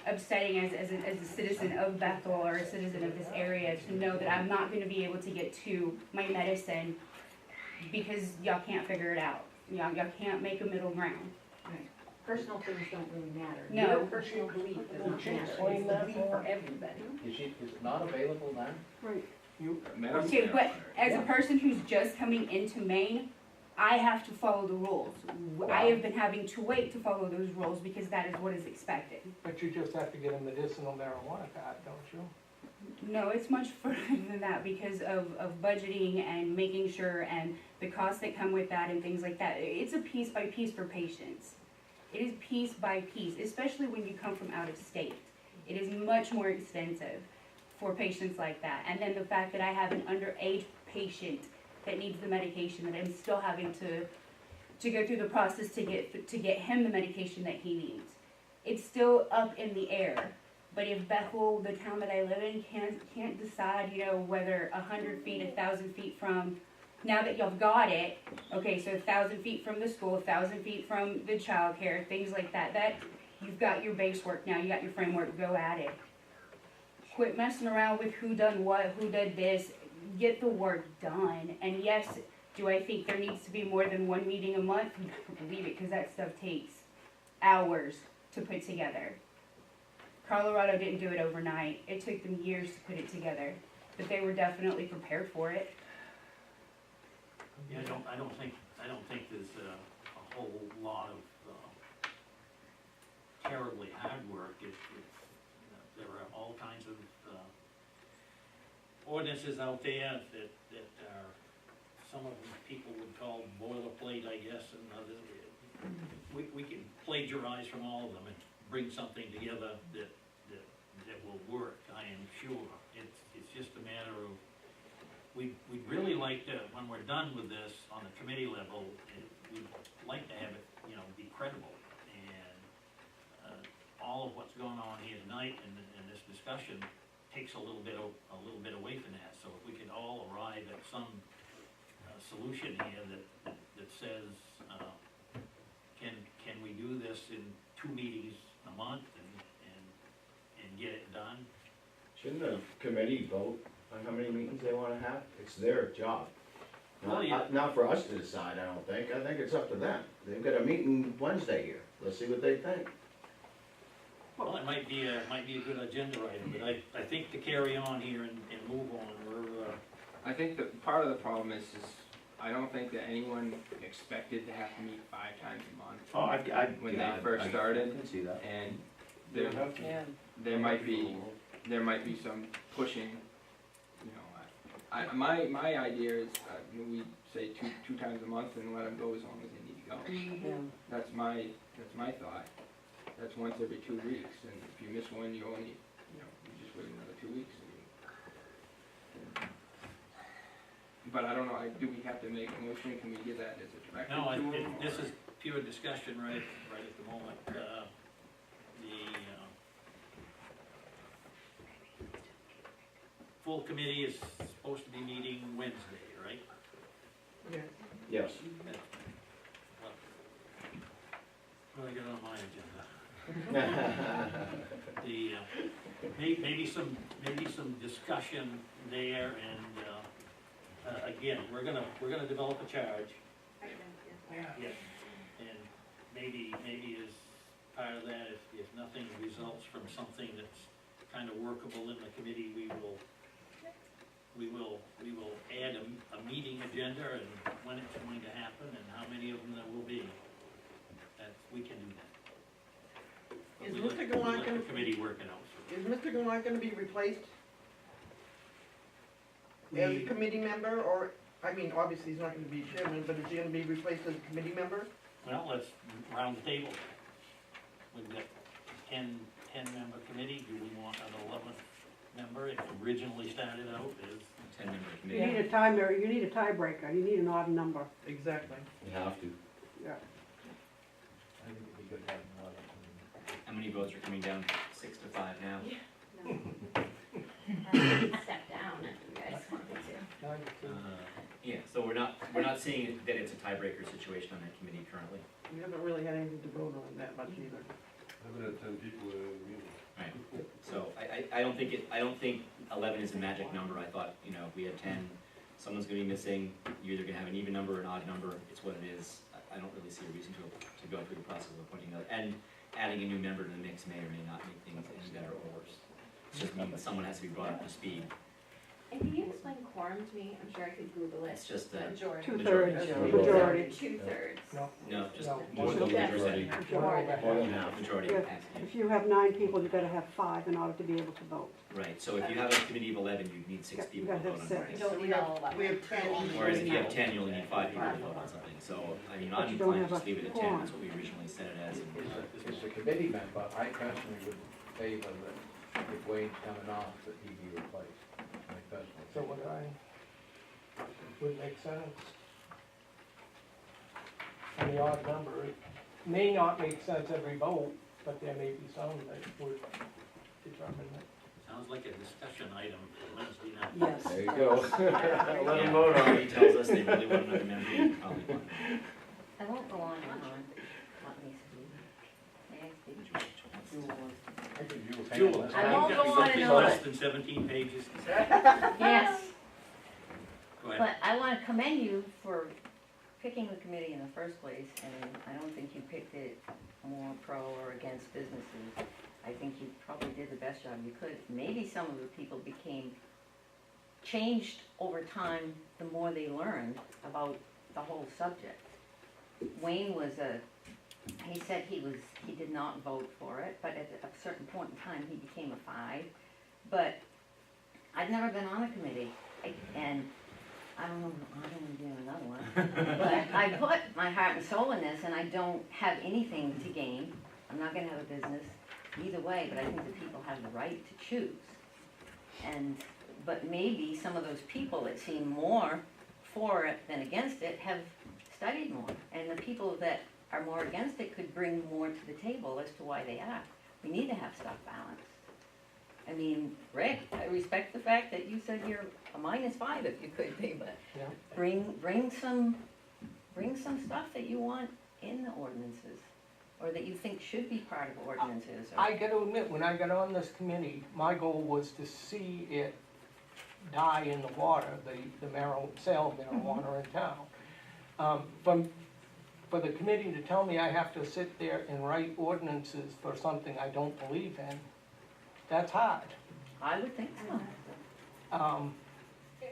upsetting as a citizen of Bethel or a citizen of this area to know that I'm not gonna be able to get to my medicine because y'all can't figure it out. Y'all can't make a middle ground. Personal things don't really matter. No. Your personal belief does Well, not she matter, explained it's the that belief more. for everybody. Is it not available now? Right. Medical Okay, but as a Yeah. person who's just coming into Maine, I have to follow the rules. I have been having to wait to follow those rules because that is what is expected. But you just have to get a medicinal marijuana card, don't you? No, it's much further than that because of budgeting and making sure and the costs that come with that and things like that. It's a piece by piece for patients. It is piece by piece, especially when you come from out of state. It is much more extensive for patients like that. And then the fact that I have an underage patient that needs the medication, that I'm still having to go through the process to get him the medication that he needs. It's still up in the air. But if Bethel, the town that I live in, can't decide, you know, whether 100 feet, 1,000 feet from, now that y'all got it, okay, so 1,000 feet from the school, 1,000 feet from the childcare, things like that, you've got your base work now, you got your framework, go at it. Quit messing around with who done what, who did this, get the work done. And yes, do I think there needs to be more than one meeting a month? Believe it, because that stuff takes hours to put together. Colorado didn't do it overnight. It took them years to put it together, but they were definitely prepared for it. Yeah, I don't think there's a whole lot of terribly hard work. There are all kinds of ordinances out there that are, some of them people would call boilerplate, I guess, and others. We can plagiarize from all of them and bring something together that will work, I am sure. It's just a matter of, we'd really like to, when we're done with this on the committee level, we'd like to have it, you know, be credible. And all of what's going on here tonight and this discussion takes a little bit away from that. So if we could all arrive at some solution here that says, can we do this in 2 meetings a month and get it done? Shouldn't the committee vote on how many meetings they wanna have? It's their job. Well, yeah. Not for us to decide, I don't think. I think it's up to them. They've got a meeting Wednesday here. Let's see what they think. Well, it might be a good agenda item, but I think to carry on here and move on, I think that part of the problem is I don't think that anyone expected to have to meet 5 times a month. Oh, when they first started. I can see that. And You there, have to. Yeah. there might be some pushing, you know, my idea is, we say two times a month and let them go as long as they need to go. Yeah. That's my thought. That's once every 2 weeks, and if you miss one, you only, you know, you just wait another 2 weeks. But I don't know, do we have to make a motion? Can we give that as a directive no, to them? this is pure discussion right at the moment. Full committee is supposed to be meeting Wednesday, right? Yeah. Yes. What do I got on my agenda? Maybe some discussion there, and again, we're gonna develop a charge. Yeah, and maybe as part of that, if nothing results from something that's kind of workable in the committee, we will add a meeting agenda and when it's going to happen and how many of them there will be. We can do that. Is We Mr. let Gallant the gonna, committee work it out. is Mr. Gallant gonna be replaced as a committee member, or, I mean, obviously he's not gonna be chairman, but is he gonna be replaced as a committee member? Well, let's round the table. We've got 10-member committee. Do we want an 11th member? It originally started out as 10-member You committee. need a tiebreaker, you need an odd number. Exactly. You have to. Yeah. I think it'd be good to have another. How many votes are coming down? 6 to 5 now. Step down if you guys want. Yeah, so we're not seeing that it's a tiebreaker situation on that committee currently. We haven't really had anything to vote on that much either. I haven't had 10 people in a meeting. Right, so I don't think 11 is a magic number. I thought, you know, if we had 10, someone's gonna be missing, you're either gonna have an even number or an odd number, it's what it is. I don't really see a reason to go through the process of appointing another, and adding a new member to the mix may or may not make things any better or worse. It just means someone has to be brought up to speed. And can you explain quorum to me? I'm sure I could Google it. It's just a Majority. Two-thirds, Majority. majority. Two-thirds. No, just No. more than That's majority. it. More than half. Majority. If, if you have 9 people, you've gotta have 5 in order to be able to vote. Right, so if you have a committee of 11, you need 6 Yeah, you people to gotta vote have on 6. it. You don't need all 11. We have 10. Whereas if you have 10, you only need 5 people to vote on something. So, I mean, But I'm you don't inclined to have just a leave it at 10, quorum. that's what we originally set it as. As a committee member, I personally would favor that if Wayne's coming off, that he be replaced. I personally. So would make sense. And the odd number, it may not make sense every vote, but there may be some that would determine that. Sounds like a discussion item for Wednesday night. Yes. There you go. Let Yeah, him vote on he it. tells us they really want another member, you probably want. I won't go on and on. Let me see. May I speak? I think you were Jewel, paying less. I won't go on something and on. less than 17 pages. Yes, Go ahead. but I wanna commend you for picking the committee in the first place, and I don't think you picked it more pro or against businesses. I think you probably did the best job you could. Maybe some of the people changed over time the more they learned about the whole subject. Wayne he said he did not vote for it, but at a certain point in time, he became a 5. But I've never been on a committee, and I don't know, I don't want to be on another one. But I put my heart and soul in this, and I don't have anything to gain. I'm not gonna have a business either way, but I think the people have the right to choose. But maybe some of those people that seem more for it than against it have studied more. And the people that are more against it could bring more to the table as to why they are. We need to have stuff balanced. I mean, Rick, I respect the fact that you said you're a -5 if you could be, but Yeah. bring some stuff that you want in the ordinances, or that you think should be part of ordinances. Or, I gotta admit, when I got on this committee, my goal was to see it die in the water, the sale of marijuana in town. For the committee to tell me I have to sit there and write ordinances for something I don't believe in, that's hard. I would think so.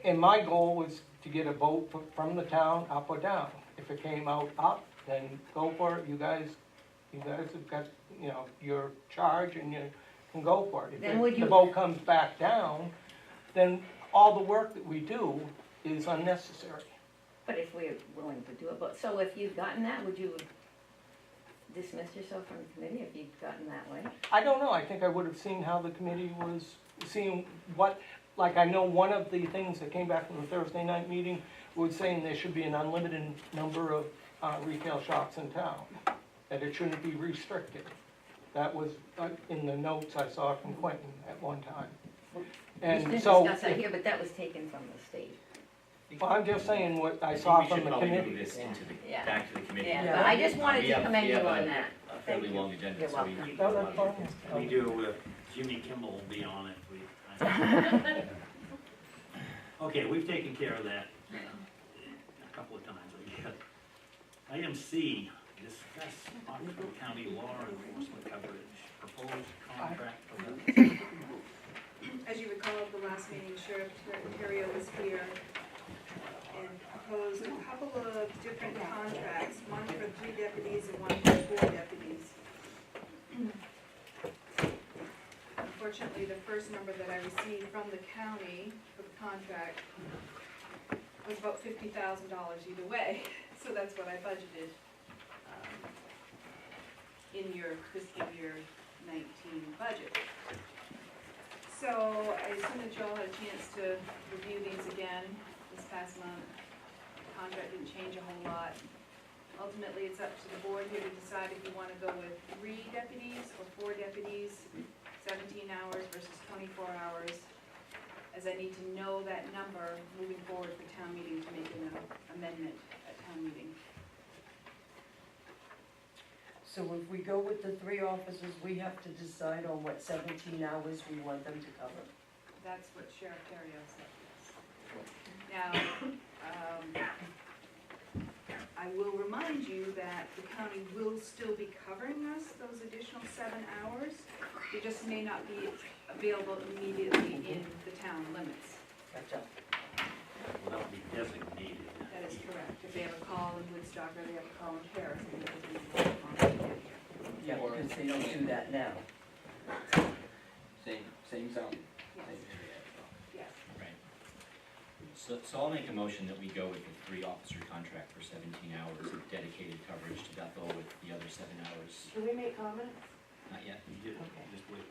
And my goal was to get a vote from the town, up or down. If it came out up, then go for it. You guys have got, your charge and you can go for it. Then would If you- the vote comes back down, then all the work that we do is unnecessary. But if we're willing to do it, so if you've gotten that, would you dismiss yourself from the committee if you've gotten that way? I don't know, I think I would have seen how the committee was seeing like I know one of the things that came back from the Thursday night meeting was saying there should be an unlimited number of retail shops in town, that it shouldn't be restricted. That was in the notes I saw from Quentin at one time. We And didn't so, discuss that here, but that was taken from the state. well, I'm just saying what I I saw think we from should the probably committee. move this Yeah. back to the committee. Yeah, but I just wanted We to have- commend we you have on a- that. A fairly long agenda, You're so we. welcome. No, that's fine. We do, Jimmy Kimball will be on it. Okay, we've taken care of that a couple of times, I guess. Item C, discuss Oxford County law enforcement coverage, proposed contract for As you recall, at the last meeting, Sheriff Terrio was here and proposed a couple of different contracts, one for 3 deputies and one for 4 deputies. Unfortunately, the first number that I received from the county for the contract was about $50,000 either way, so that's what I budgeted in your fiscal year 19 budget. So I assume that you all had a chance to review these again this past month. The contract didn't change a whole lot. Ultimately, it's up to the board here to decide if you want to go with 3 deputies or 4 deputies, 17 hours versus 24 hours. as I need to know that number moving forward for town meeting to make an amendment at town meeting. So if we go with the 3 officers, we have to decide on what 17 hours we want them to cover. That's what Sheriff Terrio said, yes. Now, I will remind you that the county will still be covering us those additional 7 hours. They just may not be available immediately in the town limits. Gotcha. Will not be designated. That is correct. If they have a call in Woodstock or they have a call in Paris, then it will be on the Yeah, because they don't do that now. Same zone, Yes, same area. yes. Right. So I'll make a motion that we go with the 3-officer contract for 17 hours of dedicated coverage to Bethel with the other 7 hours. Can we make comments? Not yet. You did, Okay. just wait.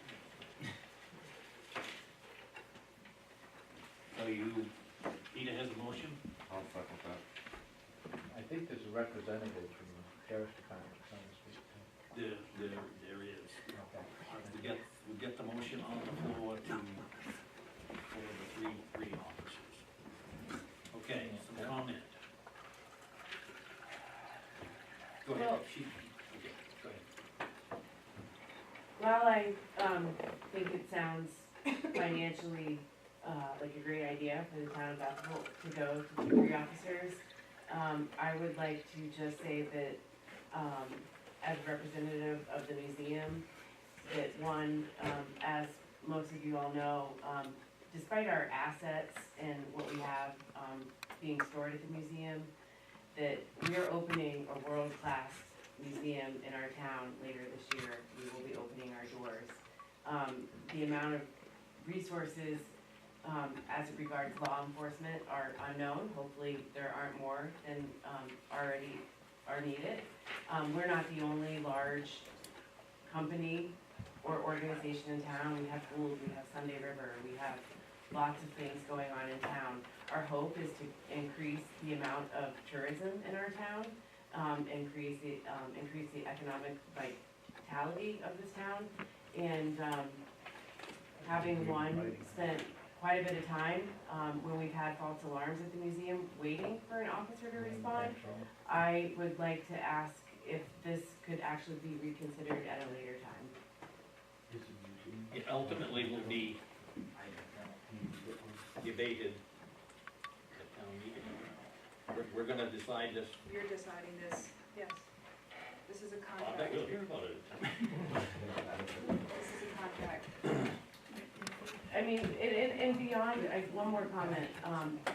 So you, Peter has a motion? I'll second that. I think there's a representative from the sheriff's department trying to speak to. There is. Okay. We get the motion on the floor for the three officers. Okay, some comment. Go ahead, Well- okay, go ahead. While I think it sounds financially like a great idea for the town of Bethel to go to the 3 officers, I would like to just say that as a representative of the museum, that one, as most of you all know, despite our assets and what we have being stored at the museum, that we are opening a world-class museum in our town later this year. We will be opening our doors. The amount of resources as it regards law enforcement are unknown. Hopefully there aren't more than already are needed. We're not the only large company or organization in town. We have Gould, we have Sunday River, we have lots of things going on in town. Our hope is to increase the amount of tourism in our town, increase the economic vitality of this town, and having one spent quite a bit of time when we've had false alarms at the museum waiting for an officer to respond. I would like to ask if this could actually be reconsidered at a later time. It ultimately will be debated at town meeting. We're gonna decide this, You're deciding this, yes. This is a I bet contract. we'll hear about it. This is a contract. I mean, and beyond, one more comment,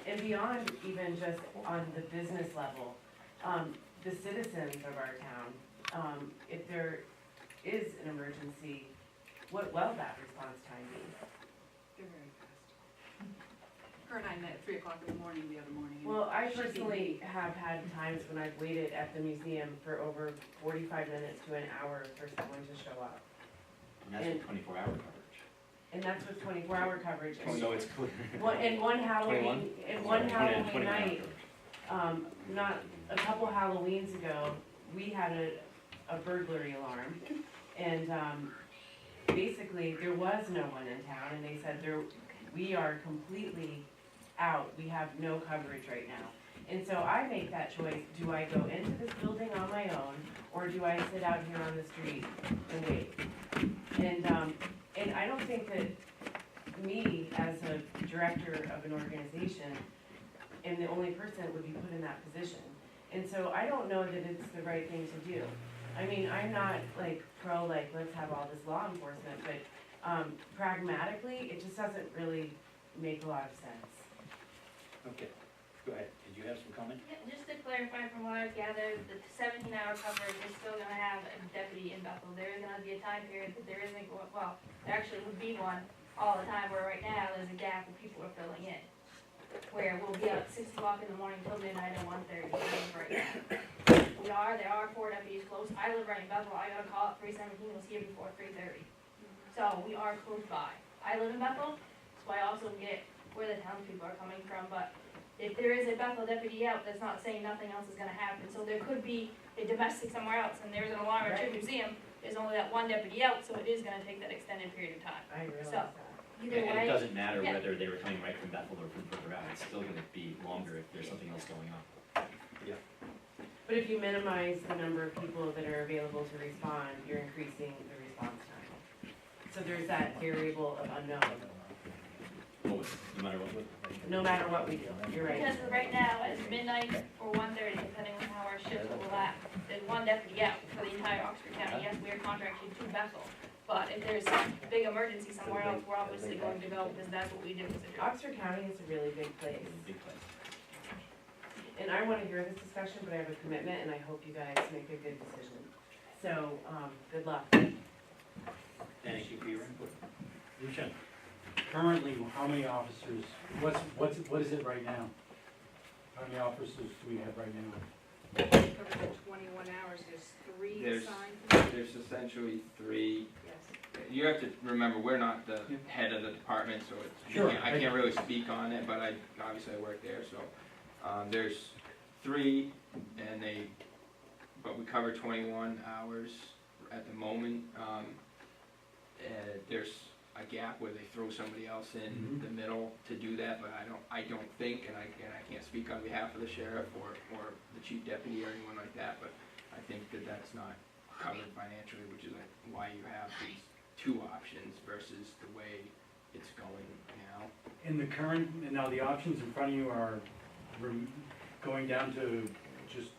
and beyond even just on the business level, the citizens of our town, if there is an emergency, what will that response time be? They're very fast. Her and I met at 3 o'clock in the morning the other morning. and Well, I she'd be- personally have had times when I've waited at the museum for over 45 minutes to an hour for someone to show up. And that's with 24-hour coverage. And that's with 24-hour coverage. Oh, no, it's clear. And one Halloween, 21? and one Sorry, Halloween 29 night, coverage. not, a couple Halloweens ago, we had a burglary alarm. And, basically, there was no one in town, and they said we are completely out, we have no coverage right now. And so I make that choice, do I go into this building on my own, or do I sit out here on the street and wait? And I don't think that me, as a director of an organization, am the only person that would be put in that position. And so I don't know that it's the right thing to do. I mean, I'm not let's have all this law enforcement, but pragmatically, it just doesn't really make a lot of sense. Okay, go ahead. Did you have some comment? Yeah, just to clarify from what I've gathered, the 17-hour coverage is still gonna have a deputy in Bethel. There is gonna be a time period that there isn't, well, there actually would be one all the time, where right now there's a gap where people are filling in. Where we'll be out at 6 o'clock in the morning till midnight and 1:30 right now. There are 4 deputies close. I live right in Bethel. I got a call at 3:17, was here before 3:30. So we are close by. I live in Bethel, so I also get where the townspeople are coming from, but if there is a Bethel deputy out, that's not saying nothing else is gonna happen. So there could be a domestic somewhere else, and there's an alarm at your museum, there's only that one deputy out, so it is gonna take that extended period of time. I realize So, that. Either And way. it doesn't matter yeah. whether they were coming right from Bethel or from further out, it's still gonna be longer if there's something else going on. But if you minimize the number of people that are available to respond, you're increasing the response time. So there's that variable of unknown, Always, no matter what. no matter what we do, you're right. Because right now, at midnight or 1:30, depending on how our shifts overlap, there's one deputy out for the entire Oxford County. Yes, we are contracted to Bethel, but if there's a big emergency somewhere else, we're obviously going to go, because that's what we do as a job. Oxford County is a really big place. Big place. And I wanna hear this discussion, but I have a commitment, and I hope you guys make a good decision. So, good luck. Thank you for your input. Lucian? Currently, how many officers, what is it right now? How many officers do we have right now? Covered the 21 hours, there's 3 There's- assigned. There's essentially 3. Yes. You have to remember, we're not the head of the department, so it's, Sure. I can't really speak on it, but obviously I work there, so. There's 3, and but we cover 21 hours at the moment. There's a gap where they throw somebody else in the middle to do that, but I don't think, and I can't speak on behalf of the sheriff or the chief deputy or anyone like that, but I think that that's not covered financially, which is why you have these 2 options versus the way it's going now. In the current, and now the options in front of you are going down to just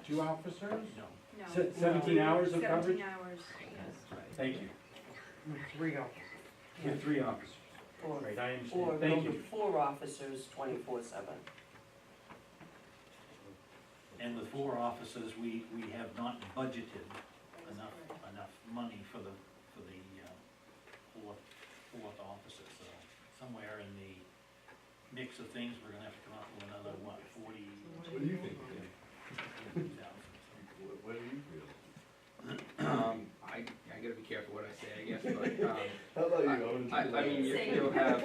2 officers? No. No. 17 hours of 17 coverage? hours, yes. Thank you. 3 officers. With 3 officers. Or, Right, I or understand. go Thank to you. 4 officers, 24/7. And with 4 officers, we have not budgeted enough money for the fourth officer, so somewhere in the mix of things, we're gonna have to come up with another, 40? What do you think, Tim? 40,000. What do you feel? I gotta be careful what I say, I guess, but, How about you? I mean, you'll have,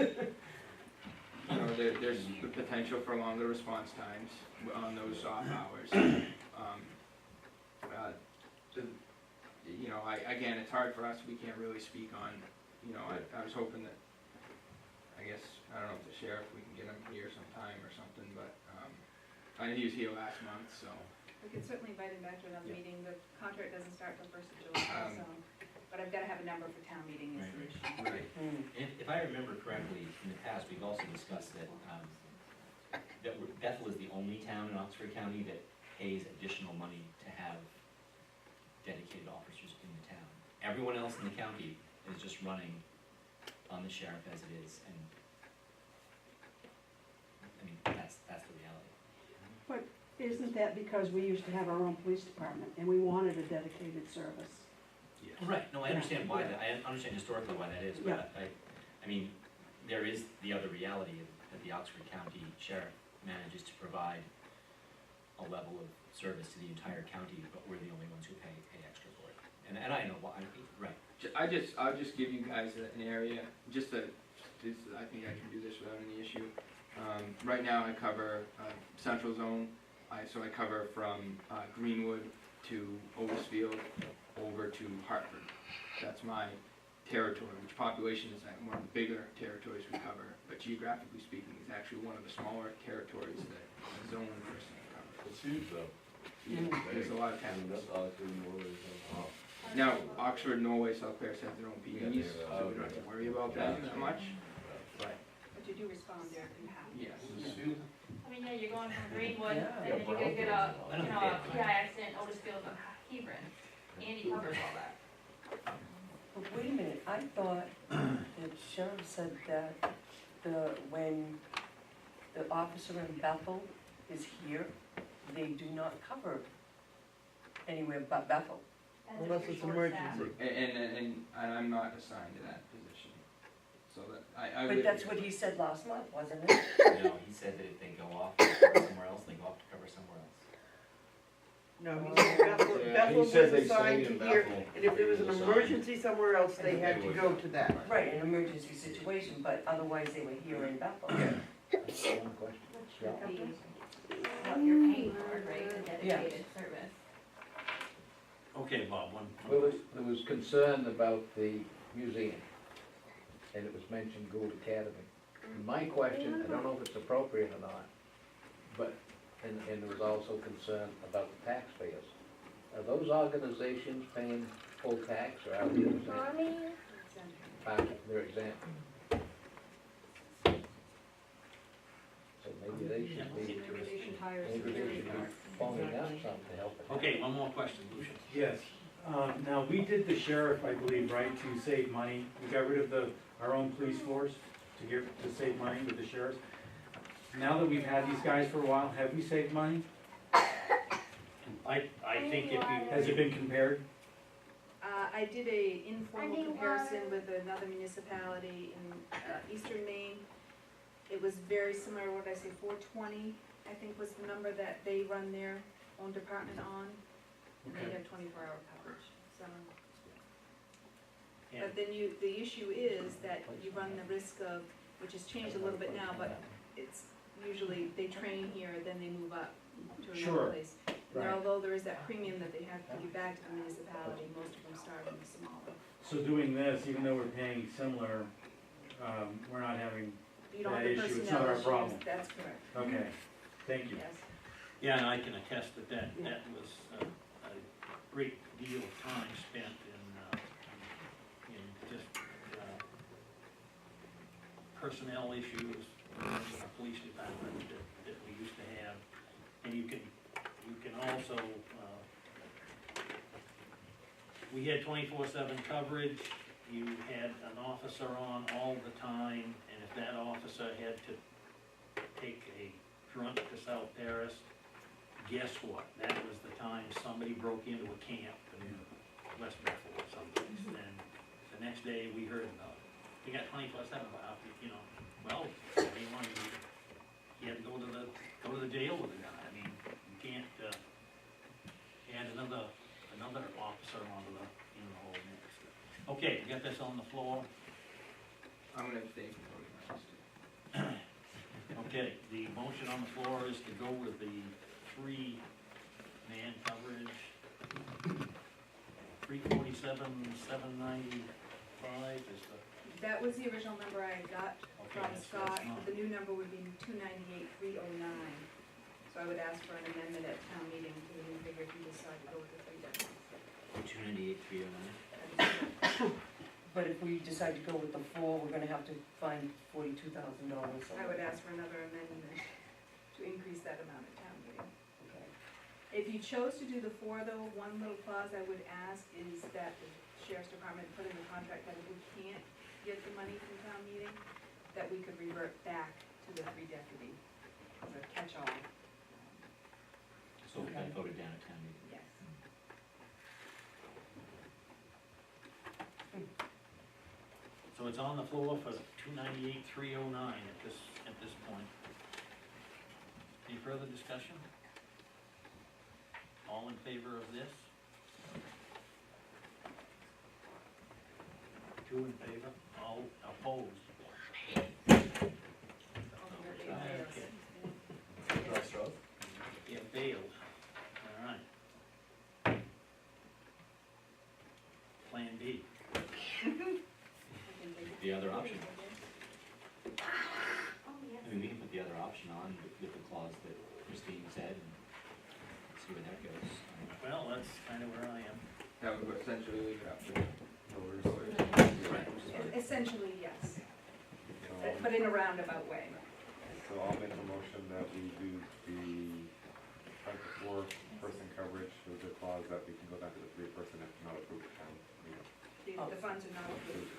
there's the potential for longer response times on those off hours. Again, it's hard for us, we can't really speak on, I was hoping that, I guess, I don't know if the sheriff, we can get him here sometime or something, but, I know he was here last month, so. We could certainly invite him back to another Yeah. meeting, the contract doesn't start till 1st of July, so, but I've gotta have a number for town meeting is the issue. Right. If I remember correctly, in the past, we've also discussed that, Bethel is the only town in Oxford County that pays additional money to have dedicated officers in the town. Everyone else in the county is just running on the sheriff as it is, and, I mean, that's the reality. But isn't that because we used to have our own police department and we wanted a dedicated service? Yes. Right, no, I understand why Yeah. that, I understand historically why that is, but I mean, there is the other reality that the Oxford County Sheriff manages to provide a level of service to the entire county, but we're the only ones who pay extra for it. And I know why, right. I'll just give you guys an area, I think I can do this without any issue. Right now I cover, central zone, so I cover from, Greenwood to Otisfield over to Hartford. That's my territory, which population is one of the bigger territories we cover, but geographically speaking, it's actually one of the smaller territories that a zone person can cover. It's huge though. There's a lot of towns. That's Oxford, Norway, so. Now, Oxford, Norway, South Paris have their own PDs, Yeah, so we don't have to worry about that much, but, But you do respond there if you have. yes. I mean, yeah, you're going from Greenwood, Yeah. and then you're gonna get a, PI accident, Otisfield, and Hebron. Andy covers all that. But wait a minute, I thought the sheriff said that when the officer in Bethel is here, they do not cover anywhere but Bethel. And Unless if you're it's short-staffed. emergency. And I'm not assigned to that position, so that, I would. But that's what he said last month, wasn't it? No, he said that if they go off to cover somewhere else, they go off to cover somewhere else. No, he said Bethel, Yeah, Bethel he said was they assigned stay to in here, Bethel. and if there was an Assigned. emergency somewhere else, they had to would. go to that. Right, an emergency situation, but otherwise they were here in Bethel. Which would be what you're paying for, right, a dedicated service. Okay, Bob, one. There was concern about the museum. and it was mentioned Gould Academy. And my question, I don't know if it's appropriate or not, but, and there was also concern about the taxpayers. Are those organizations paying full tax, or are they exempt? They're exempt. So maybe they should be, maybe they should be phoning up something to help it. Okay, one more question, Lucian. Yes. Now, we did the sheriff, I believe, right, to save money. We got rid of our own police force to save money with the sheriffs. Now that we've had these guys for a while, have we saved money? I think if you. Has it been compared? I did a informal comparison with another municipality in eastern Maine. It was very similar, what did I say, 420, I think was the number that they run their own department on. And they have 24-hour coverage, so. But then the issue is that you run the risk of, which has changed a little bit now, but it's usually they train here, then they move up to another place. And Right. although there is that premium that they have to give back to the municipality, most of them start in the smaller. So doing this, even though we're paying similar, we're not having You don't that have the issue, it's not our personnel problem. issues, that's correct. Okay, thank you. Yes. Yeah, and I can attest that was a great deal of time spent in just personnel issues in the police department that we used to have. And you can also, we had 24/7 coverage, you had an officer on all the time, and if that officer had to take a drunk to South Paris, guess what? That was the time somebody broke into a camp in West Bethel or someplace, and the next day we heard about it. We got 24/7, you know, well, he had to go to the jail with the guy. I mean, you can't, add another officer onto the whole mix. Okay, we got this on the floor. I'm gonna abstain from voting on this. Okay, the motion on the floor is to go with the 3-man coverage, 347,795 is the. That was the original number I got Okay, from that's Scott. not- The new number would be 298,309. So I would ask for an amendment at town meeting to the new figure if you decide to go with the 3 deputies. 298,309. But if we decide to go with the 4, we're gonna have to find $42,000. I would ask for another amendment to increase that amount at town meeting. Okay. If you chose to do the 4 though, one little clause I would ask is that the sheriff's department put in the contract that if we can't get the money from town meeting, that we could revert back to the 3 deputy as a catch-all. So it got voted down at town meeting. Yes. So it's on the floor for 298,309 at this point. Any further discussion? All in favor of this? 2 in favor, all opposed? Okay. It failed. All right. Plan B. The other option. Oh, yes. I mean, we can put the other option on with the clause that Christine said and see where that goes. Well, that's kind of where I am. That would essentially leave it up to voters. Right. Essentially, yes, So, but in a roundabout way. so I'll make a motion that we do the 4-person coverage with the clause that we can go back to the 3-person if not approved at town meeting. The funds are not approved.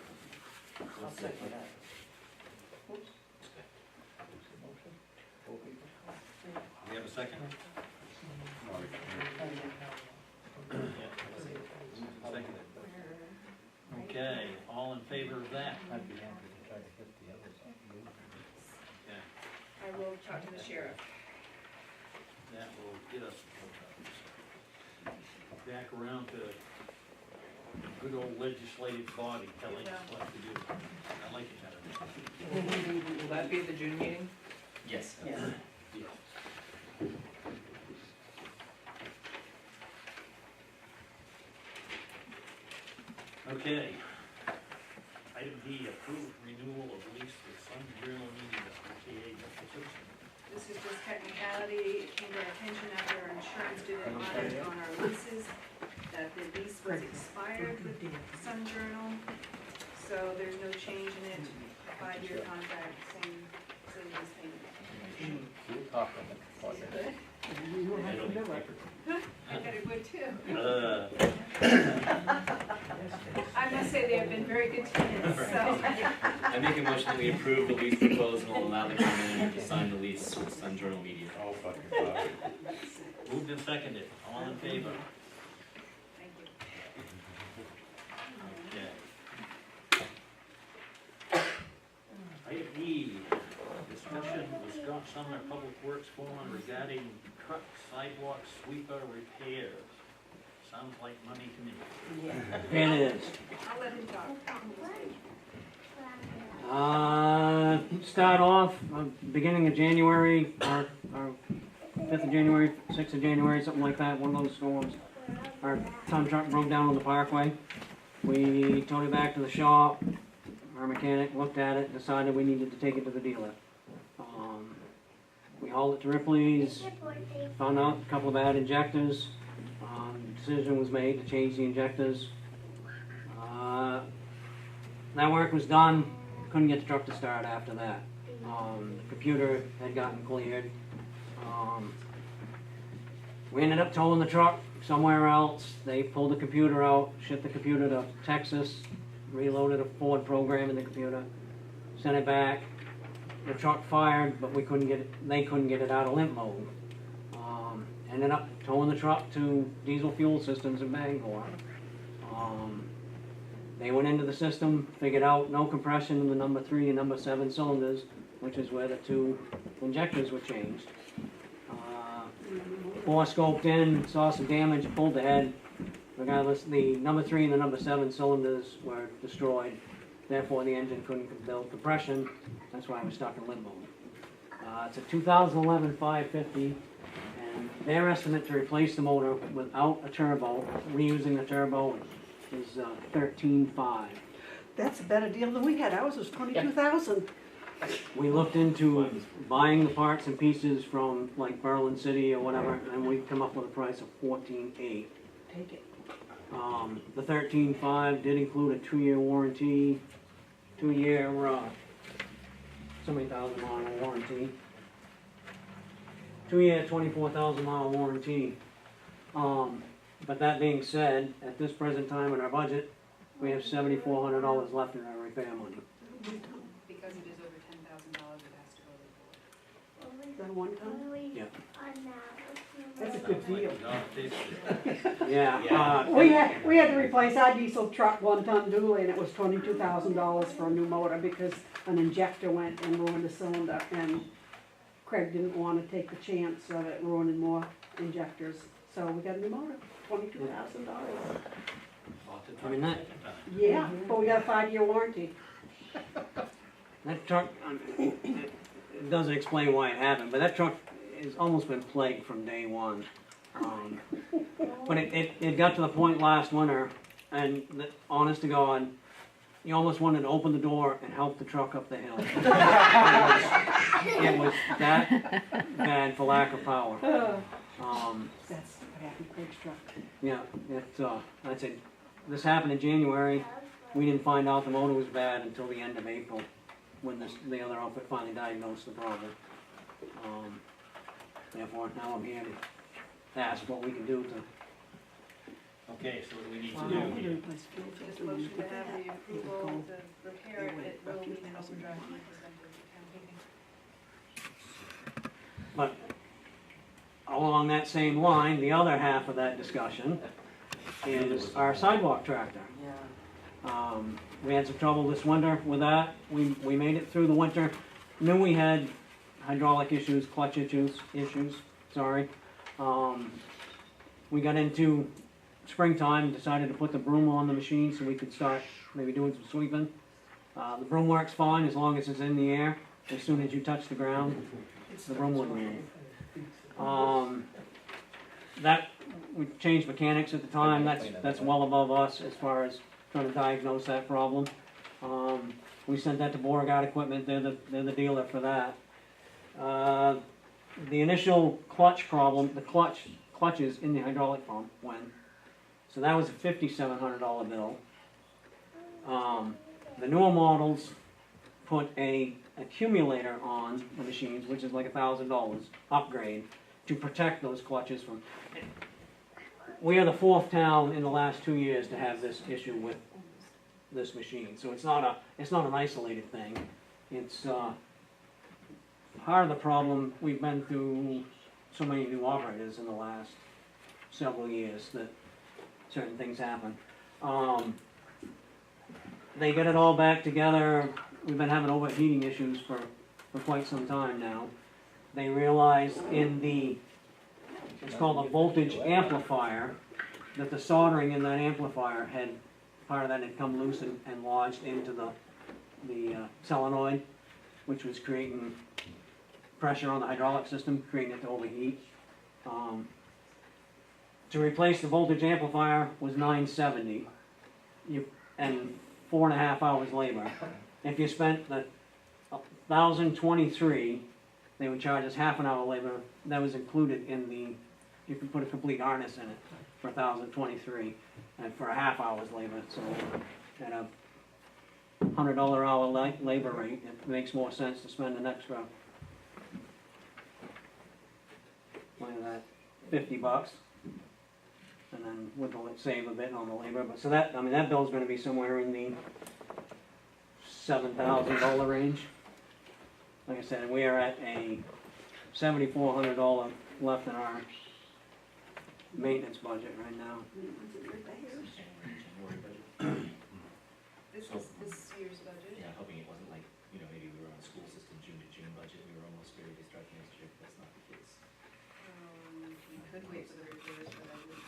I'll second that. Oops. Motion, 4 people. We have a second? Seconded. Okay, all in favor of that? I'd be happy to try to get the others up. Okay, I will talk to the sheriff. that will get us back around to good old legislative body telling us what to do. I like it better. Will that be at the June meeting? Yes. Yes. Yeah. Okay. Item D, approved renewal of lease with Sun Journal Media, aka Bethel Citizen. This is just technicality, it came to our attention after our insurance did an audit on our leases, that the lease was expired with Sun Journal, so there's no change in it, 5-year contract, same lease payment. We'll talk on it. I got it good too. I must say, they have been very good to me, so. I make a motion that we approve the lease proposal and will allow the town manager to sign the lease with Sun Journal Media. Oh, fucking fuck. Moved and seconded, all in favor? Thank you. Okay. Item E, discussion with Scott Sumner Public Works foreman regarding truck sidewalk sweeper repairs. Sounds like money to me. It is. I'll let him talk. Start off, beginning of January, or 5th of January, 6th of January, something like that, one of those storms. Our ton truck broke down on the parkway. We towed it back to the shop. Our mechanic looked at it, decided we needed to take it to the dealer. We hauled it to Ripley's, found out a couple of bad injectors. Decision was made to change the injectors. That work was done, couldn't get the truck to start after that. The computer had gotten cleared. We ended up towing the truck somewhere else. They pulled the computer out, shipped the computer to Texas, reloaded a Ford program in the computer, sent it back. The truck fired, but we couldn't get it, they couldn't get it out of limp mode. Ended up towing the truck to Diesel Fuel Systems in Bangor. They went into the system, figured out no compression in the number 3 and number 7 cylinders, which is where the 2 injectors were changed. Bore scoped in, saw some damage, pulled the head. Regardless, the number 3 and the number 7 cylinders were destroyed. Therefore, the engine couldn't build compression. That's why I was stuck in limbo. It's a 2011 550, and their estimate to replace the motor without a turbo, reusing the turbo, is $13,500. That's a better deal than we had. Ours was $22,000. We looked into buying the parts and pieces from like Berlin City or whatever, and we come up with a price of $14,800. Take it. The $13,500 did include a 2-year warranty, 2-year, so many thousand mile warranty. 2-year, 24,000 mile warranty. But that being said, at this present time in our budget, we have $7,400 left in our repair money. Because it is over $10,000, it has to go to the board. Is that a one-ton? Yeah. That's a good deal. Yeah. We had to replace our diesel truck 1-ton dually, and it was $22,000 for a new motor because an injector went and ruined the cylinder, and Craig didn't want to take the chance of it ruining more injectors. So we got a new motor, $22,000. I mean that. Yeah, but we got a 5-year warranty. That truck, it doesn't explain why it happened, but that truck has almost been plagued from day one. But it got to the point last winter, and honest to God, you almost wanted to open the door and help the truck up the hill. It was that bad for lack of power. That's what happened to Craig's truck. Yeah, I'd say this happened in January. We didn't find out the motor was bad until the end of April, when the other outfit finally diagnosed the problem. Therefore, now I'm here to ask what we can do to. Okay, so what do we need to do? Just motion to have the approval to repair it, it will need an overdraft fee presented to town meeting. But along that same line, the other half of that discussion is our sidewalk tractor. We had some trouble this winter with that. We made it through the winter. Knew we had hydraulic issues, clutch issues, sorry. We got into springtime, decided to put the broom on the machine so we could start maybe doing some sweeping. The broom works fine as long as it's in the air. As soon as you touch the ground, the broom wouldn't move. That, we changed mechanics at the time. That's well above us as far as trying to diagnose that problem. We sent that to Beauregard Equipment, they're the dealer for that. The initial clutch problem, the clutches in the hydraulic pump went, so that was a $5,700 bill. The newer models put a accumulator on the machines, which is like $1,000 upgrade to protect those clutches from. We are the 4th town in the last 2 years to have this issue with this machine, so it's not an isolated thing. It's part of the problem. We've been through so many new operators in the last several years that certain things happen. They get it all back together. We've been having overheating issues for quite some time now. They realized in it's called a voltage amplifier, that the soldering in that amplifier had, part of that had come loose and lodged into the solenoid, which was creating pressure on the hydraulic system, creating it to overheat. To replace the voltage amplifier was $970, and 4.5 hours labor. If you spent the $1,023, they would charge us half an hour labor. That was included in you could put a complete harness in it for $1,023, and for a half hour's labor. So at a $100 hour labor rate, it makes more sense to spend an extra, like that, $50, and then save a bit on the labor. But so that, that bill's going to be somewhere in the $7,000 range. Like I said, we are at a $7,400 left in our maintenance budget right now. This is this year's budget? Yeah, hoping it wasn't like, maybe we were on a school system June to June budget, we were almost ready to start next year, but that's not the case. You could wait for the repairs, but I wouldn't.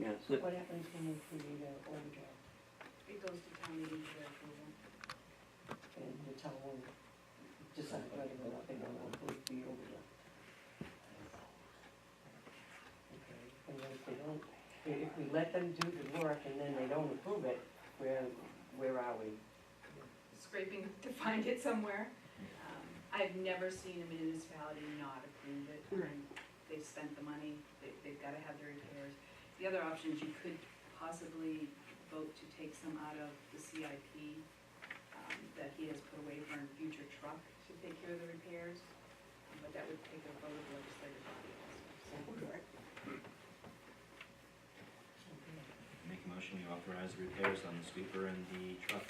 Yeah, So what happens when we create an overdraft? It goes to town meeting for their approval. And the town will decide whether or not they want to approve the overdraft. Okay, and then if they don't, if we let them do the work and then they don't approve it, where are we? Scraping to find it somewhere. I've never seen a municipality not approve it. They've spent the money, they've gotta have their repairs. The other option is you could possibly vote to take some out of the CIP that he has put away for a future truck to take care of the repairs, but that would take a vote of the legislative body also. Make a motion, we authorize the repairs on the sweeper and the truck.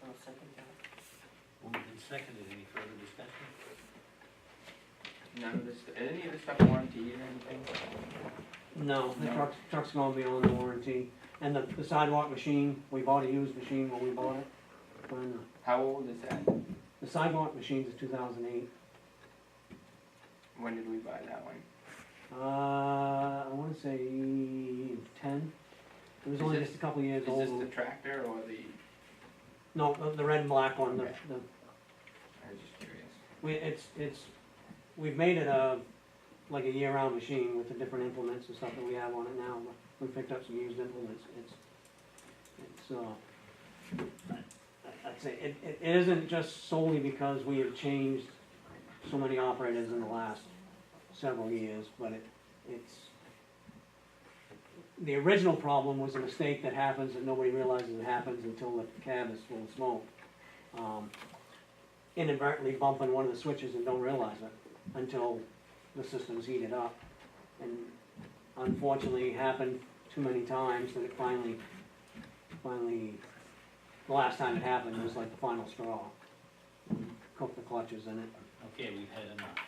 I'll second that. Moved and seconded, any further discussion? None of this, any of this stuff warranted or anything? No, the No. truck's going beyond the warranty. And the sidewalk machine, we bought a used machine when we bought it. And How old is that? the sidewalk machine's a 2008. When did we buy that one? I want to say 10. It was Is only this- just a couple of years Is old. this the tractor or the, No, the red and black one. Okay. I was just curious. We've made it like a year-round machine with the different implements and stuff that we have on it now. We picked up some used implements. I'd say it isn't just solely because we have changed so many operators in the last several years, but it's the original problem was a mistake that happens that nobody realizes it happens until the cab is full of smoke. Inadvertently bumping one of the switches and don't realize it until the system's heated up. And unfortunately, it happened too many times that it finally, the last time it happened was like the final straw. Cooked the clutches in it. Okay, we've had enough.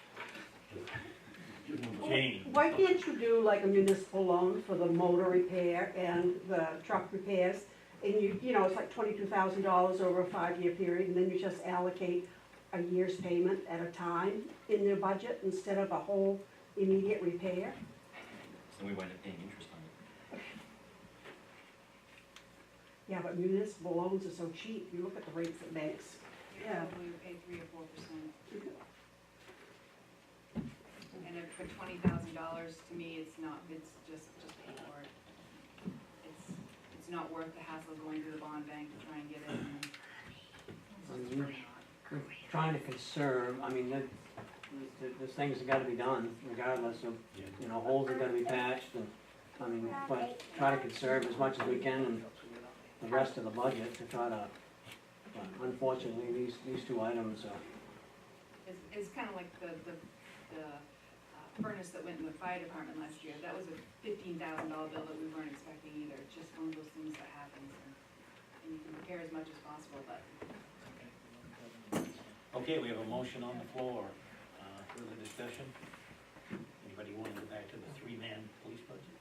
Jane? Why can't you do like a municipal loan for the motor repair and the truck repairs? And it's like $22,000 over a 5-year period, and then you just allocate a year's payment at a time in their budget instead of a whole immediate repair? So we wind up paying interest on it. Yeah, but municipal loans are so cheap. You look at the rates at banks. Yeah. Probably pay 3 or 4%. And if for $20,000, to me, it's just pay for it. It's not worth the hassle of going to the bond bank trying to conserve, I mean, there's things that gotta be done regardless of, you know, holes that gotta be patched and, I mean, but try to conserve as much as we can in the rest of the budget to try to, but unfortunately, these two items are, It's kind of like the furnace that went in the fire department last year. That was a $15,000 bill that we weren't expecting either. It's just one of those things that happens, and you can prepare as much as possible, but. Okay, we have a motion on the floor. Further discussion? Anybody want to go back to the three-man police budget?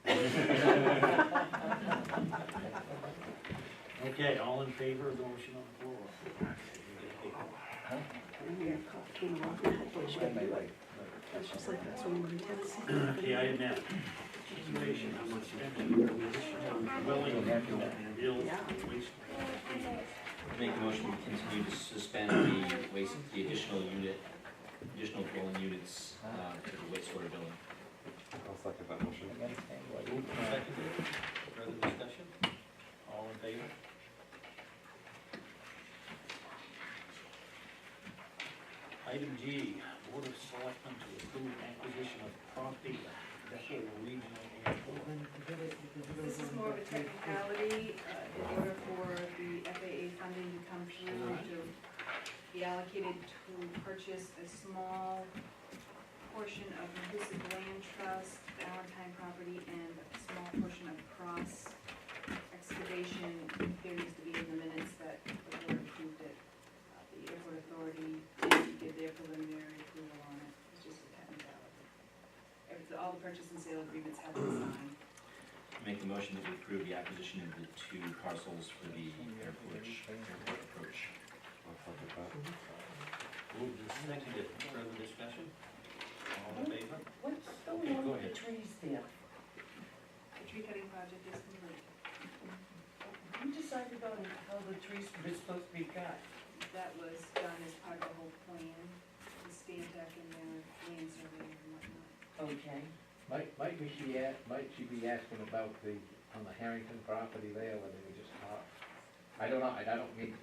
Okay, all in favor of the motion on the floor? That's just like that's when we're in Tennessee. Okay, item F, consideration of suspension of dwelling and bill waste. Make a motion to continue to suspend the additional dwelling units, to the wastewater billing. I'll second that motion. Moved and seconded. Further discussion? All in favor? Item G, Board of Selectmen to approve acquisition of property at Bethel Regional Airport. This is more of a technicality, in order for the FAA funding to come through, to be allocated to purchase a small portion of Mahoosic Land Trust, Valentine property, and a small portion of Cross excavation. There needs to be in the minutes that the board approved it. The airport authority didn't give their preliminary approval on it, it's just a technicality. All the purchase and sale agreements have been signed. Make the motion that we approve the acquisition of the two parcels for the airport approach. I'll second that. Moved and seconded. Further discussion? All in favor? What's Okay, going on go with the ahead. trees there? The tree cutting project is complete. Who decided on how the trees were supposed to be cut? That was done as part of the whole plan, the Stantec and their land survey and whatnot. Okay. Might she be asking about on the Harrington property there, whether we just talk? I don't know, I don't mean,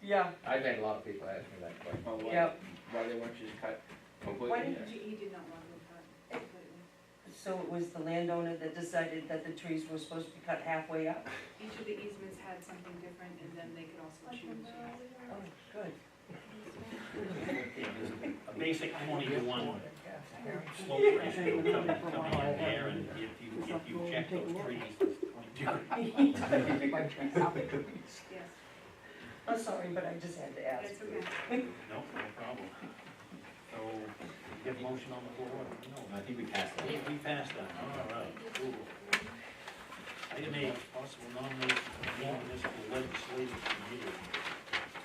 Yeah, I've had a lot of people ask me that question. Well, yeah. why they want you to cut completely? Why didn't He did not want to cut completely. So it was the landowner that decided that the trees were supposed to be cut halfway up? Each of the easements had something different, and then they could also choose. Oh, good. A basic 20-to-1 slope ratio coming in there, and if you check those trees, it's 22. Yes, I'm sorry, but I just had to ask. that's okay. No problem. So, you have a motion on the floor? No. I think we passed that. We passed that, all right. Cool. Item A, possible nomination for municipal legislative committee.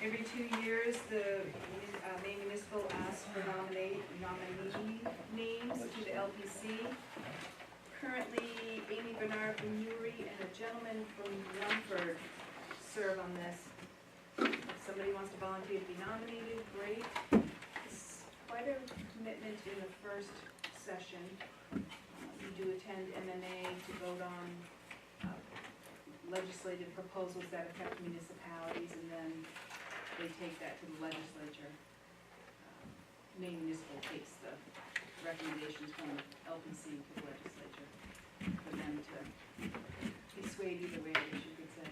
Every 2 years, the Maine Municipal asks for nominee names to the LPC. Currently, Amy Bernard from Newry and a gentleman from Rumford serve on this. If somebody wants to volunteer to be nominated, great. It's quite a commitment in the first session. You do attend MMA to vote on legislative proposals that affect municipalities, and then they take that to the legislature. Maine Municipal takes the recommendations from the LPC to the legislature for them to be swayed either way, I guess you could say.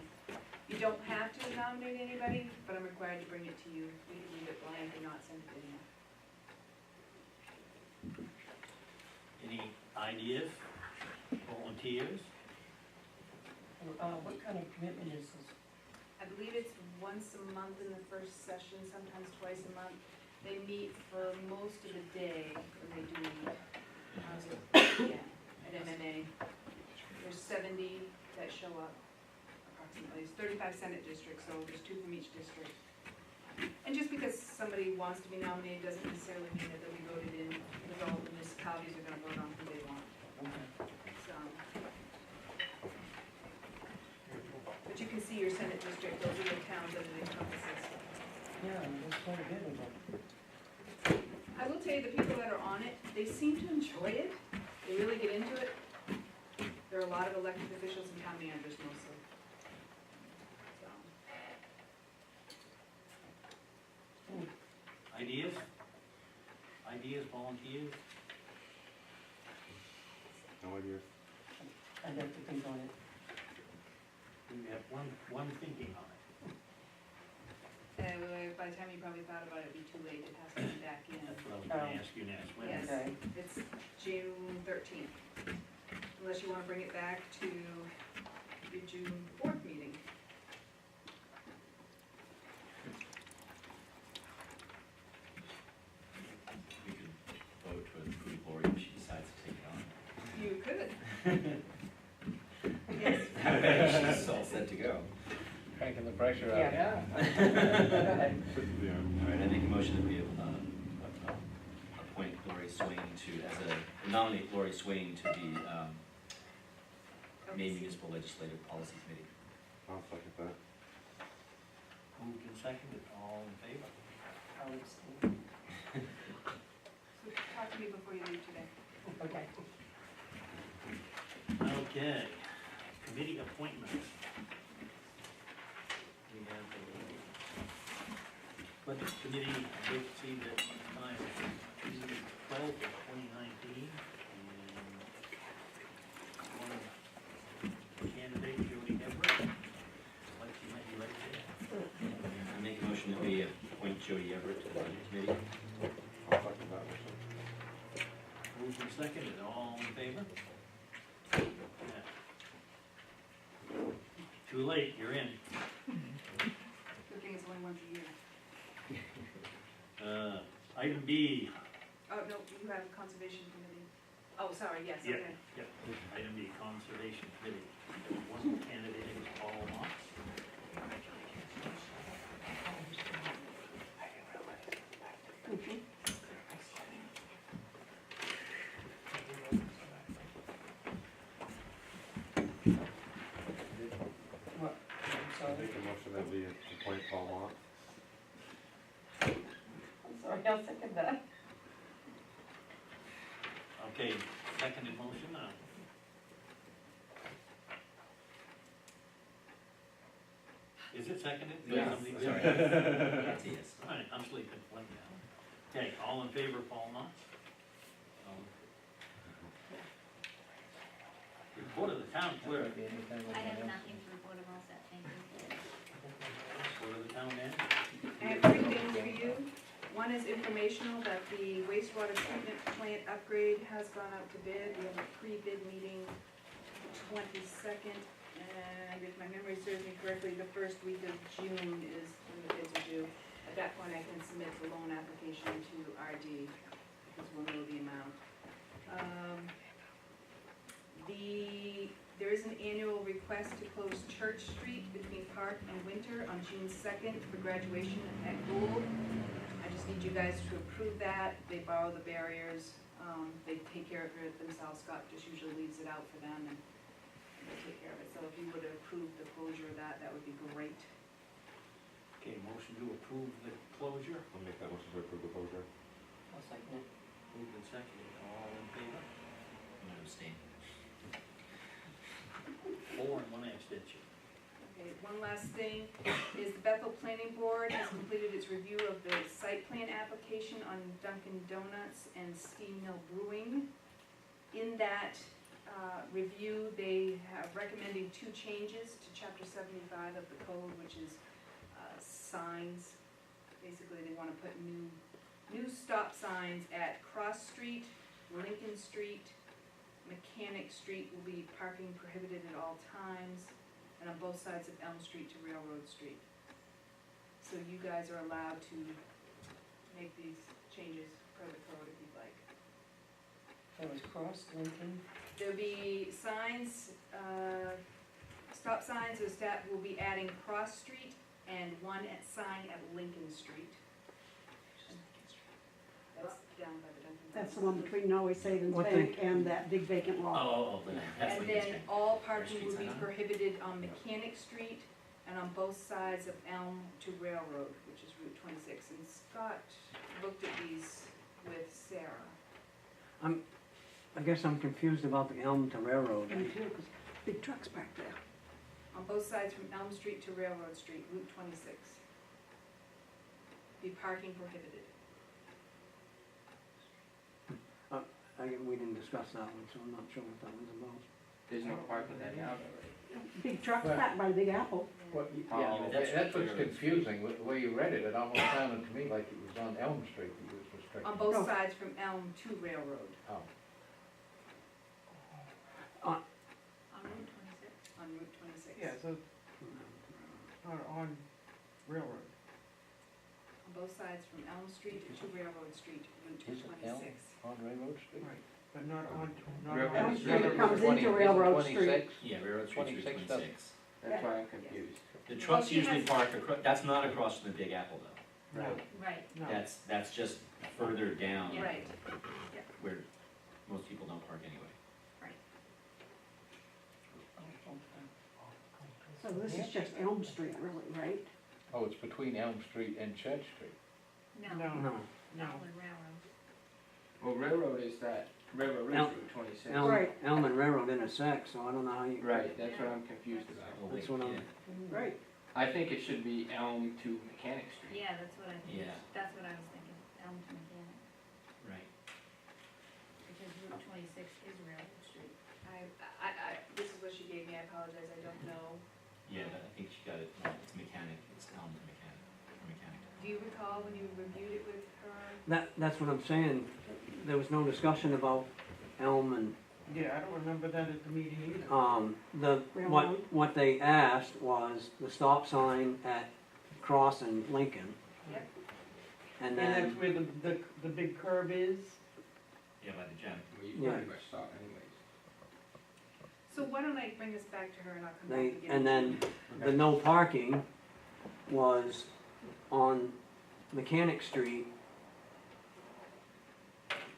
You don't have to nominate anybody, but I'm required to bring it to you. You can leave it blank and not send it to anyone. Any ideas, volunteers? What kind of commitment is this? I believe it's once a month in the first session, sometimes twice a month. They meet for most of the day when they do meet. Yeah, at MMA. There's 70 that show up approximately. It's 35 Senate districts, so there's 2 from each district. And just because somebody wants to be nominated doesn't necessarily mean that they'll be voted in, because all municipalities are gonna vote on who they want. So. But you can see your Senate district, those are the towns that it encompasses. Yeah, there's quite a bit of them. I will tell you, the people that are on it, they seem to enjoy it. They really get into it. There are a lot of elected officials and town managers mostly. So. Idea Ideas? Ideas, volunteers? No ideas. I'd have to think on it. We have one thinking on it. By the time you probably thought about it, it'd be too late, it has to be back in. That's what I was gonna ask you next. When Yes, Okay. it's June 13th, unless you wanna bring it back to your June 4th meeting. We could vote to approve Lori if she decides to take it on. You could. She's all set to go. Cranking the pressure out. Yeah. All right, I make a motion that we appoint Lori Swain nominate Lori Swain to the Maine Municipal Legislative Policy Committee. I'll second that. Moved and seconded, all in favor? I'll abstain. So talk to me before you leave today. Okay. Okay, committee appointments. We have the budget committee vacancy that expires June 12th of 2019. And one candidate, Jody Everett, like you might be ready to. I make a motion that we appoint Jody Everett to the Budget Committee. I'll second that motion. Moved and seconded, all in favor? Yeah. Too late, you're in. Good thing it's only once a year. Item B. Oh, no, you have conservation committee. Oh, sorry, yes, Yeah, okay. yeah. Item B, conservation committee. One candidate is Paul Moss. What? I'm I sorry. make a motion that we appoint Paul Mott. I'm sorry, I'll second that. Okay, seconded motion now. Is it seconded? Yes. Somebody- Sorry. That's a yes. All right, I'm sleeping, let me down. Okay, all in favor of Paul Moss? Report of the town clerk. Could be anything I like have that. nothing to report of all set, thank you. Report of the town manager. I have three things for you. One is informational, that the wastewater treatment plant upgrade has gone out to bid. We have a pre-bid meeting 22nd, and if my memory serves me correctly, the first week of June is when the bids are due. At that point, I can submit the loan application to RD, because we'll know the amount. There is an annual request to close Church Street between Park and Winter on June 2nd for graduation at Gould. I just need you guys to approve that. They borrow the barriers, they take care of it themselves. Scott just usually leaves it out for them, and they take care of it. So if you would approve the closure of that, that would be great. Okay, motion to approve the closure. I'll make that motion to approve the closure. I'll second it. Moved and seconded, all in favor? I'm gonna abstain. 4 and 1 abstention. Okay, one last thing is the Bethel Planning Board has completed its review of the site plan application on Dunkin' Donuts and Steam Mill Brewing. In that review, they have recommending 2 changes to chapter 75 of the code, which is signs. Basically, they want to put new stop signs at Cross Street, Lincoln Street, Mechanic Street will be parking prohibited at all times, and on both sides of Elm Street to Railroad Street. So you guys are allowed to make these changes per the code if you'd like. That was Cross, Lincoln. There'll be signs, stop signs, so staff will be adding Cross Street and one sign at Lincoln Street. That's down by the Dunkin'. That's the one between Noe Savings What Bank and that big vacant lot. That's And Lincoln then Street. all parking Street will be sign on it? prohibited on Mechanic Street and on both sides of Elm to Railroad, which is Route 26. And Scott looked at these with Sarah. I guess I'm confused about the Elm to Railroad. Me too, 'cause big trucks back there. On both sides from Elm Street to Railroad Street, Route 26. Be parking prohibited. We didn't discuss that one, so I'm not sure what that one's about. There's no parking there now, though, Big truck parked by the Big Apple. What, Yeah, but that's what's clear. confusing, the way you read it, it almost sounded to me like it was on Elm Street that you was restricting. On both sides from Elm to Railroad. Oh. On Route 26? On Route 26. Yeah, so, on Railroad. On both sides from Elm Street to Railroad Street, Route Is it Elm 26. on Railroad Street? Right, but not on, not Railroad on. Elm Street comes into Railroad Street. 26? Yeah, Railroad Street's Route 26 26. That's why I'm confused. The trucks she usually has- park that's not across from the Big Apple though. No, Right. no. That's just further down Right. where most people don't park anyway. So this is just Elm Street really, right? Oh, it's between Elm Street and Church Street. No. No, No. no. Elm and Railroad. Well, railroad is that, railroad is Elm- Route 26. Elm, Right. Elm and Railroad intersect, so I don't know how you. Right, that's what I'm confused about. Oh, That's wait, what I'm- yeah. Right. I think it should be Elm to Mechanic Street. Yeah, that's what I think, Yeah. that's what I was thinking, Elm to Mechanic, Right. because Route 26 is Railroad Street. This is what she gave me, I apologize, I don't know. Yeah, but I think she got it, it's mechanic, it's Elm to Mechanic, or Mechanic. Do you recall when you reviewed it with her? That's what I'm saying. There was no discussion about Elm and, Yeah, I don't remember that at the meeting either. what they asked was the stop sign at crossing Lincoln. Yep. And And then, that's where the big curve is? Yeah, by the gym. We Yeah. pretty much stop anyways. So why don't I bring this back to her and I'll come back they, again? and then the no parking was on Mechanic Street.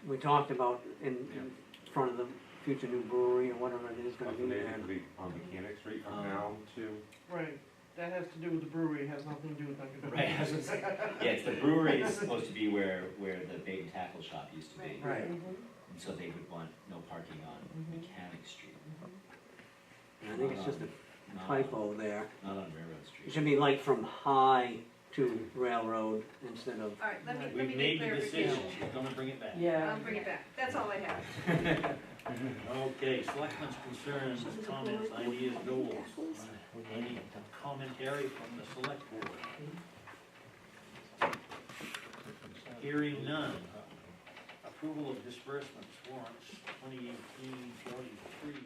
We talked about in front of the future new brewery or whatever it is gonna be Maybe there. it could be on Mechanic Street from now to, Right, that has to do with the brewery, it has nothing to do with Dunkin' Donuts. Right, I was gonna say, yeah, it's the brewery is supposed to be where the bait and tackle shop used to be. Right. And so they would want no parking on Mhm. Mechanic Street. And I think it's just a Not on- typo there. Not on Railroad It Street. should be like from High to Railroad instead of, All right, let me We've get made the clarification. decision, she's gonna bring it back. Yeah. I'll bring it back, that's all I have. Okay, selectmen's concerns, comments, ideas, goals. Any commentary from the select board? Hearing none. Approval of disbursements, warrants, 2018-43.